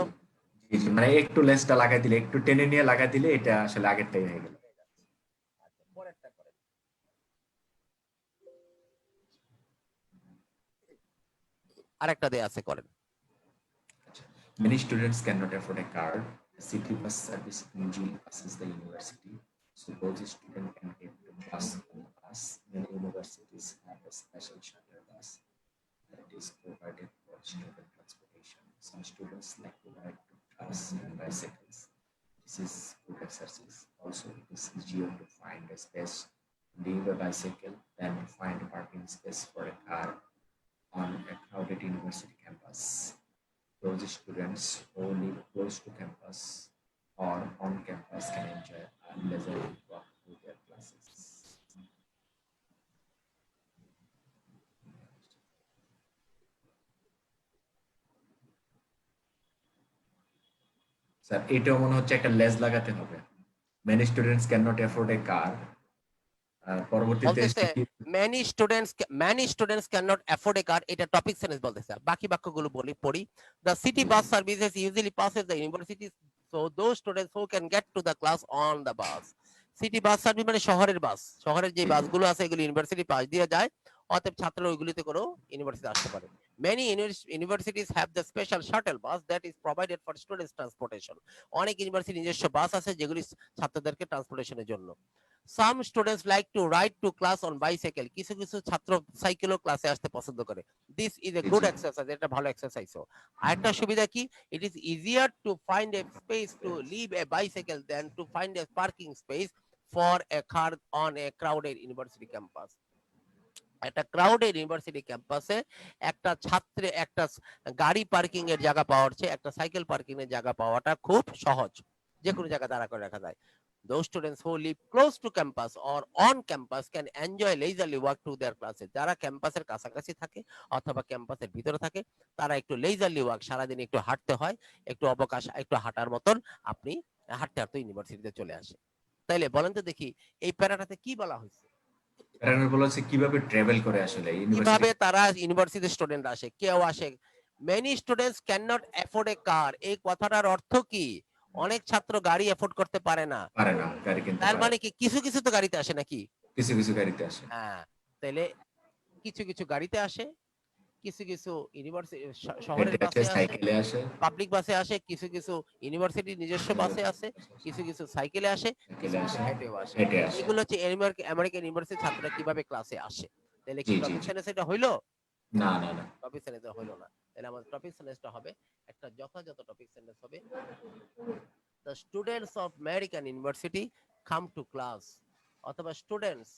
জি, জি, মানে একটু লেন্সটা লাগাই দিলে, একটু টেনে নিয়ে লাগাই দিলে এটা আসলে আগেরটাই হয়ে গেল। আচ্ছা, পরেরটা করেন। আরেকটা দেয়া আছে, করেন। Many students cannot afford a car. The city bus service usually passes the university, so those students can get the bus on the bus. Many universities have a special shuttle bus that is provided for student transportation. Some students like to ride to class on bicycles. This is good exercise. Also, it is easier to find a space to leave a bicycle than to find a parking space for a car on a crowded university campus. Those students who live close to campus or on campus can enjoy a leisurely walk to their classes. Sir এটাও মনে হচ্ছে একটা লেজ লাগাতে হবে। Many students cannot afford a car. পরবর্তীতে বলতেছে many students cannot afford a car, এটা টপিক সেন্টেন্স বলতেছে। বাকি বাক্যগুলো পড়ি। The city bus services usually passes the universities, so those students who can get to the class on the bus. City bus service মানে শহরের বাস, শহরের যে বাসগুলো আছে এগুলো ইউনিভার্সিটি পাশ দিয়ে যায়, অতএব ছাত্ররা ওইগুলিতে করেও ইউনিভার্সিটি আসতে পারে। Many universities have the special shuttle bus that is provided for students transportation. অনেক ইউনিভার্সিটি নিজস্ব বাস আছে যেগুলি ছাত্রদেরকে ট্রান্সপোর্টেশনের জন্য। Some students like to ride to class on bicycle. কিছু কিছু ছাত্র সাইকেলও ক্লাসে আসতে পছন্দ করে। This is a good exercise. এটা ভালো এক্সারসাইজও। আরেকটা সুবিধা কি? It is easier to find a space to leave a bicycle than to find a parking space for a car on a crowded university campus. একটা ক্রাউডেড ইউনিভার্সিটি ক্যাম্পাসে একটা গাড়ি পার্কিং এর জায়গা পাওয়ার চেয়ে একটা সাইকেল পার্কিং এর জায়গা পাওয়াটা খুব সহজ, যে কোনো জায়গা দাঁড়া করে রাখা যায়। Those students who live close to campus or on campus can enjoy leisurely walk to their classes. যারা ক্যাম্পাসের কাছাকাছি থাকে অথবা ক্যাম্পাসের ভিতরে থাকে তারা একটু leisurely walk, সারাদিন একটু হাঁটতে হয়, একটু অবকাশ, একটু হাঁটার মতন আপনি হাঁটতে হাঁটতে ইউনিভার্সিটিতে চলে আসে। তাইলে বলেন তো দেখি এই প্যারাটাতে কি বলা হয়েছে? প্যারাগ্রাফ বলা হচ্ছে কিভাবে ট্রাভেল করে আসলে ইউনিভার্সিটি। কিভাবে তারা ইউনিভার্সিটি স্টুডেন্ট আসে, কেউ আসে। Many students can not afford a car, এই কথাটার অর্থ কি? অনেক ছাত্র গাড়ি অ্যাফোর্ড করতে পারে না। পারে না, গাড়ি কিনতে তার পারে মানে কি কিছু কিছু তো গাড়িতে আসে নাকি? কিছু কিছু গাড়িতে আসে। হ্যাঁ, তাইলে কিছু কিছু গাড়িতে আসে, কিছু কিছু ইউনিভার্সিটি শহরের হেঁটে আসে, বাসে আসে, সাইকেলে আসে, পাবলিক বাসে আসে, কিছু কিছু ইউনিভার্সিটির নিজস্ব বাসে আসে, কিছু কিছু সাইকেলে আসে, কিছু সাইকেলে কিছু আসে, হেঁটেও আসে। হেঁটে আসে। এগুলো হচ্ছে আমেরিকান ইউনিভার্সিটির ছাত্ররা কিভাবে ক্লাসে আসে। তাহলে কি জি, জি, টপিক জি। সেন্টেন্স এটা হইলো? না, না, না। টপিক সেন্টেন্স হইলো না। তাহলে আমাদের টপিক সেন্টেন্সটা হবে, একটা যথাযথ টপিক সেন্টেন্স হবে, the students of American University come to class, অথবা স্টুডেন্টস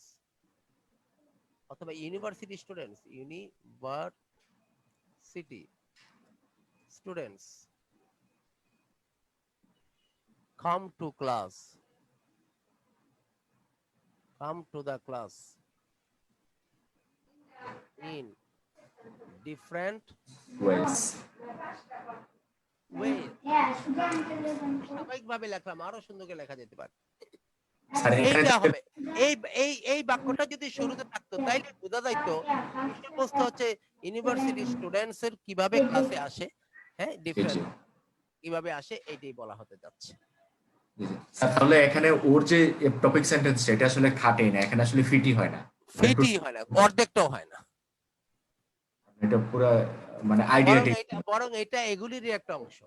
অথবা university students, university students come to class, come to the class in different ways. ways. স্বাভাবিকভাবে লিখলাম, আরো সুন্দর করে লেখা যেতে পারে। স্যার এখানে এইটা দেখবেন হবে, এই এই এই বাক্যটা যদি শুরুতে থাকতো তাইলে বোঝা যাইতো বিষয়বস্তু হচ্ছে ইউনিভার্সিটি স্টুডেন্টস এর কিভাবে ক্লাসে আসে, হ্যাঁ জি, জি, ডিফারেন্ট কিভাবে আসে এইটাই বলা হতে যাচ্ছে। জি, জি। স্যার তাহলে এখানে ওর যে টপিক সেন্টেন্সটা এটা আসলে খাটেই না, এখানে আসলে ফিটই হয় না। মানে একটু ফিটই হয় না, অর্ধেকটাও হয় না। এটা পুরা মানে আইডিয়া ঠিক। বরং এটা এগুলিরই একটা অংশ।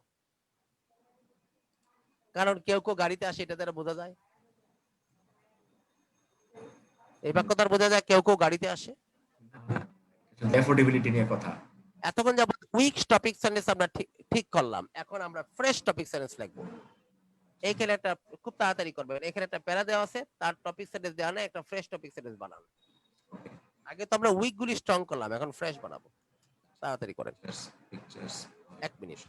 কারণ কেউ কেউ গাড়িতে আসে, এটা দ্বারা বোঝা যায়, এই বাক্য দ্বারা বোঝা যায় কেউ কেউ গাড়িতে আসে। অ্যাফোর্ডেবিলিটি নিয়ে কথা। এতক্ষণ যাবত উইক টপিক সেন্টেন্স আমরা ঠিক করলাম, এখন আমরা ফ্রেশ টপিক সেন্টেন্স লিখবো। এইখানে একটা খুব তাড়াতাড়ি করবেন, এখানে একটা প্যারা দেওয়া আছে, তার টপিক সেন্টেন্স দেওয়া নেই, একটা ফ্রেশ টপিক সেন্টেন্স বানান। আগে তো আমরা উইক গুলি স্ট্রং করলাম, এখন ফ্রেশ বানাবো, তাড়াতাড়ি করেন, পিকচার্স 1 মিনিট।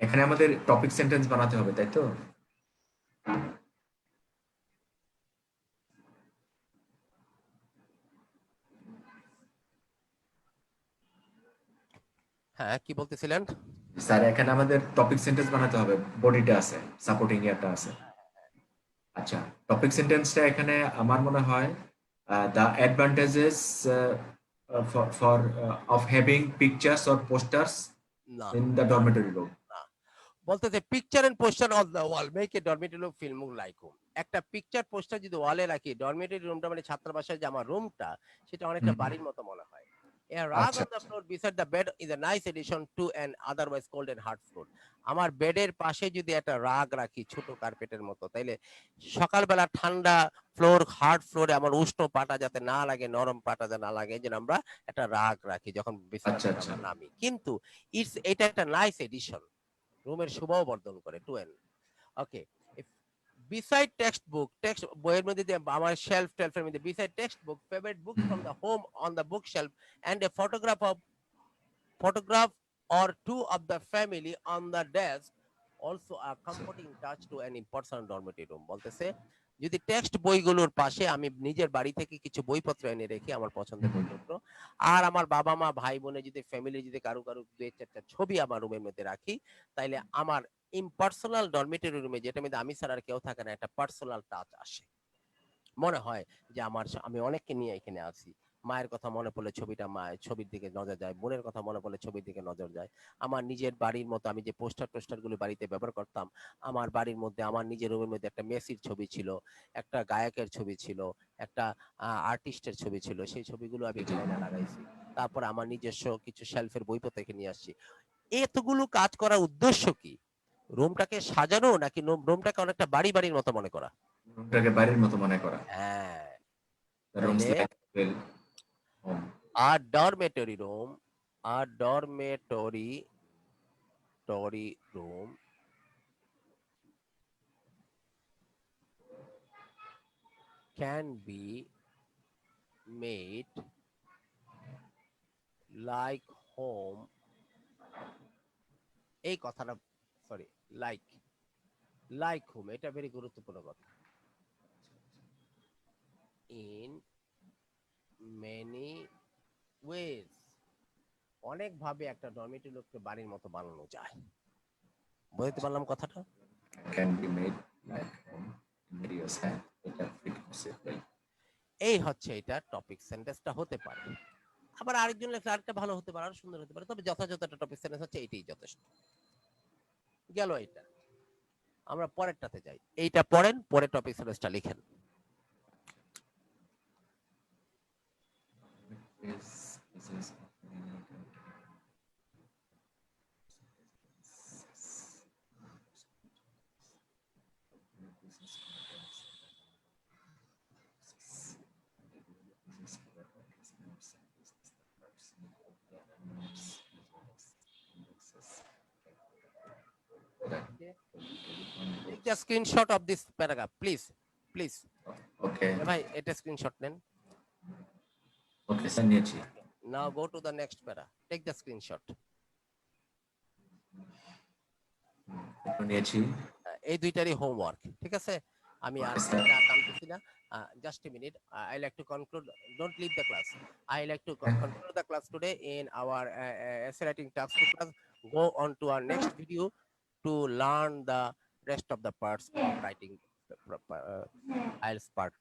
এখানে আমাদের টপিক সেন্টেন্স বানাতে হবে, তাই তো? হ্যাঁ, কি বলতেছিলেন? স্যার এখানে আমাদের টপিক সেন্টেন্স বানাতে হবে, বডিটা আছে, সাপোর্টিং ইয়াটা আছে। আচ্ছা, টপিক সেন্টেন্সটা এখানে আমার মনে হয় the advantages for of having pictures or posters না, ইন দ্য ডরমেটরি রুম। না। বলতেছে picture and poster on the wall make a dormitory room feel more like home. একটা পিকচার পোস্টার যদি ওয়ালে রাখি, ডরমিটরি রুমটা মানে ছাত্রাবাসের যে আমার রুমটা, সেটা অনেকটা বাড়ির মতো মনে হয়। A rug আচ্ছা on the floor beside the bed is a nice addition to an otherwise cold and hard floor. আমার বেডের পাশে যদি একটা রাগ রাখি ছোট কার্পেটের মতো, তাইলে সকালবেলা ঠান্ডা ফ্লোর, হার্ড ফ্লোরে আমার উষ্ণ পাটা যাতে না লাগে, নরম পাটা যাতে না লাগে, এই জন্য আমরা একটা রাগ রাখি যখন বিছানা আচ্ছা থেকে আচ্ছা আমরা নামি। কিন্তু এটা একটা নাইস এডিশন, রুমের শোভাও বর্ধন করে। টু এন ওকে। beside textbook, text বইয়ের মধ্যে যে আমার শেলফ টেলফের মধ্যে beside textbook, favorite books from the home on the bookshelf and a photograph or two of the family on the desk, also a comforting touch to an impersonal dormitory room. বলতেছে যদি টেক্সট বইগুলোর পাশে আমি নিজের বাড়ি থেকে কিছু বইপত্র এনে রেখি, আমার পছন্দের বইপত্র, আর আমার বাবা মা ভাই বোনের যদি ফ্যামিলি যদি কারো কারো দুই চারটা ছবি আমার রুমের মধ্যে রাখি, তাইলে আমার ইম্পার্সোনাল ডরমিটরি রুমে, যেটা মধ্যে আমি ছাড়া আর কেউ থাকে না, একটা পার্সোনাল টাচ আসে। মনে হয় যে আমি অনেককে নিয়ে এখানে আছি। মায়ের কথা মনে পড়লে মায়ের ছবির দিকে নজর যায়, বোনের কথা মনে পড়লে ছবির দিকে নজর যায়। আমার নিজের বাড়ির মতো আমি যে পোস্টার গুলো বাড়িতে ব্যবহার করতাম, আমার বাড়ির মধ্যে আমার নিজের রুমের মধ্যে একটা মেসির ছবি ছিল, একটা গায়কের ছবি ছিল, একটা আর্টিস্টের ছবি ছিল, সেই ছবিগুলো আমি জি। এখানে এনে লাগাইছি। তারপর আমার নিজস্ব কিছু শেলফের বইপত্র এখানে নিয়ে আসছি। এতগুলো কাজ করার উদ্দেশ্য কি? রুমটাকে সাজানো নাকি রুমটাকে অনেকটা বাড়ির মতো মনে করা? রুমটাকে বাড়ির মতো মনে করা। হ্যাঁ। রুমস তাইলে like well home. a dormitory room, a dormitory room can be made like home. এই কথাটা, সরি, লাইক হোম, এটা ভেরি গুরুত্বপূর্ণ কথা। ইন মেনি ওয়েজ, অনেক ভাবে একটা ডরমিটরি লোককে বাড়ির মতো বানানো যায়। বুঝতে পারলাম কথাটা? Can be made like home in various হ্যাঁ, এটা ফিট করছে ভাই। এই হচ্ছে এটা টপিক সেন্টেন্সটা হতে পারে। আবার আরেকজন লেখলে আরেকটা ভালো হতে পারে, আরো সুন্দর হতে পারে, তবে যথাযথ একটা টপিক সেন্টেন্স হচ্ছে এইটাই যথেষ্ট। গেল এটা। আমরা পরেরটাতে যাই। এইটা পড়েন, পরে টপিক সেন্টেন্সটা লিখেন। Is Okay. Take the screenshot of this paragraph, please. Please. ওকে ভাই এটা স্ক্রিনশট নেন। ওকে স্যার নিয়েছি। Okay. Now go to the next para. Take the screenshot. একটু নিয়েছি। এই দুইটারই হোমওয়ার্ক, ঠিক আছে? আমি আর ওকে স্যার। টানতেছি না। Just a minute. I like to conclude. Don't leave the class. I like to conclude the class today in our essay writing task class. Go on to our next video to learn the rest of the parts of writing IELTS part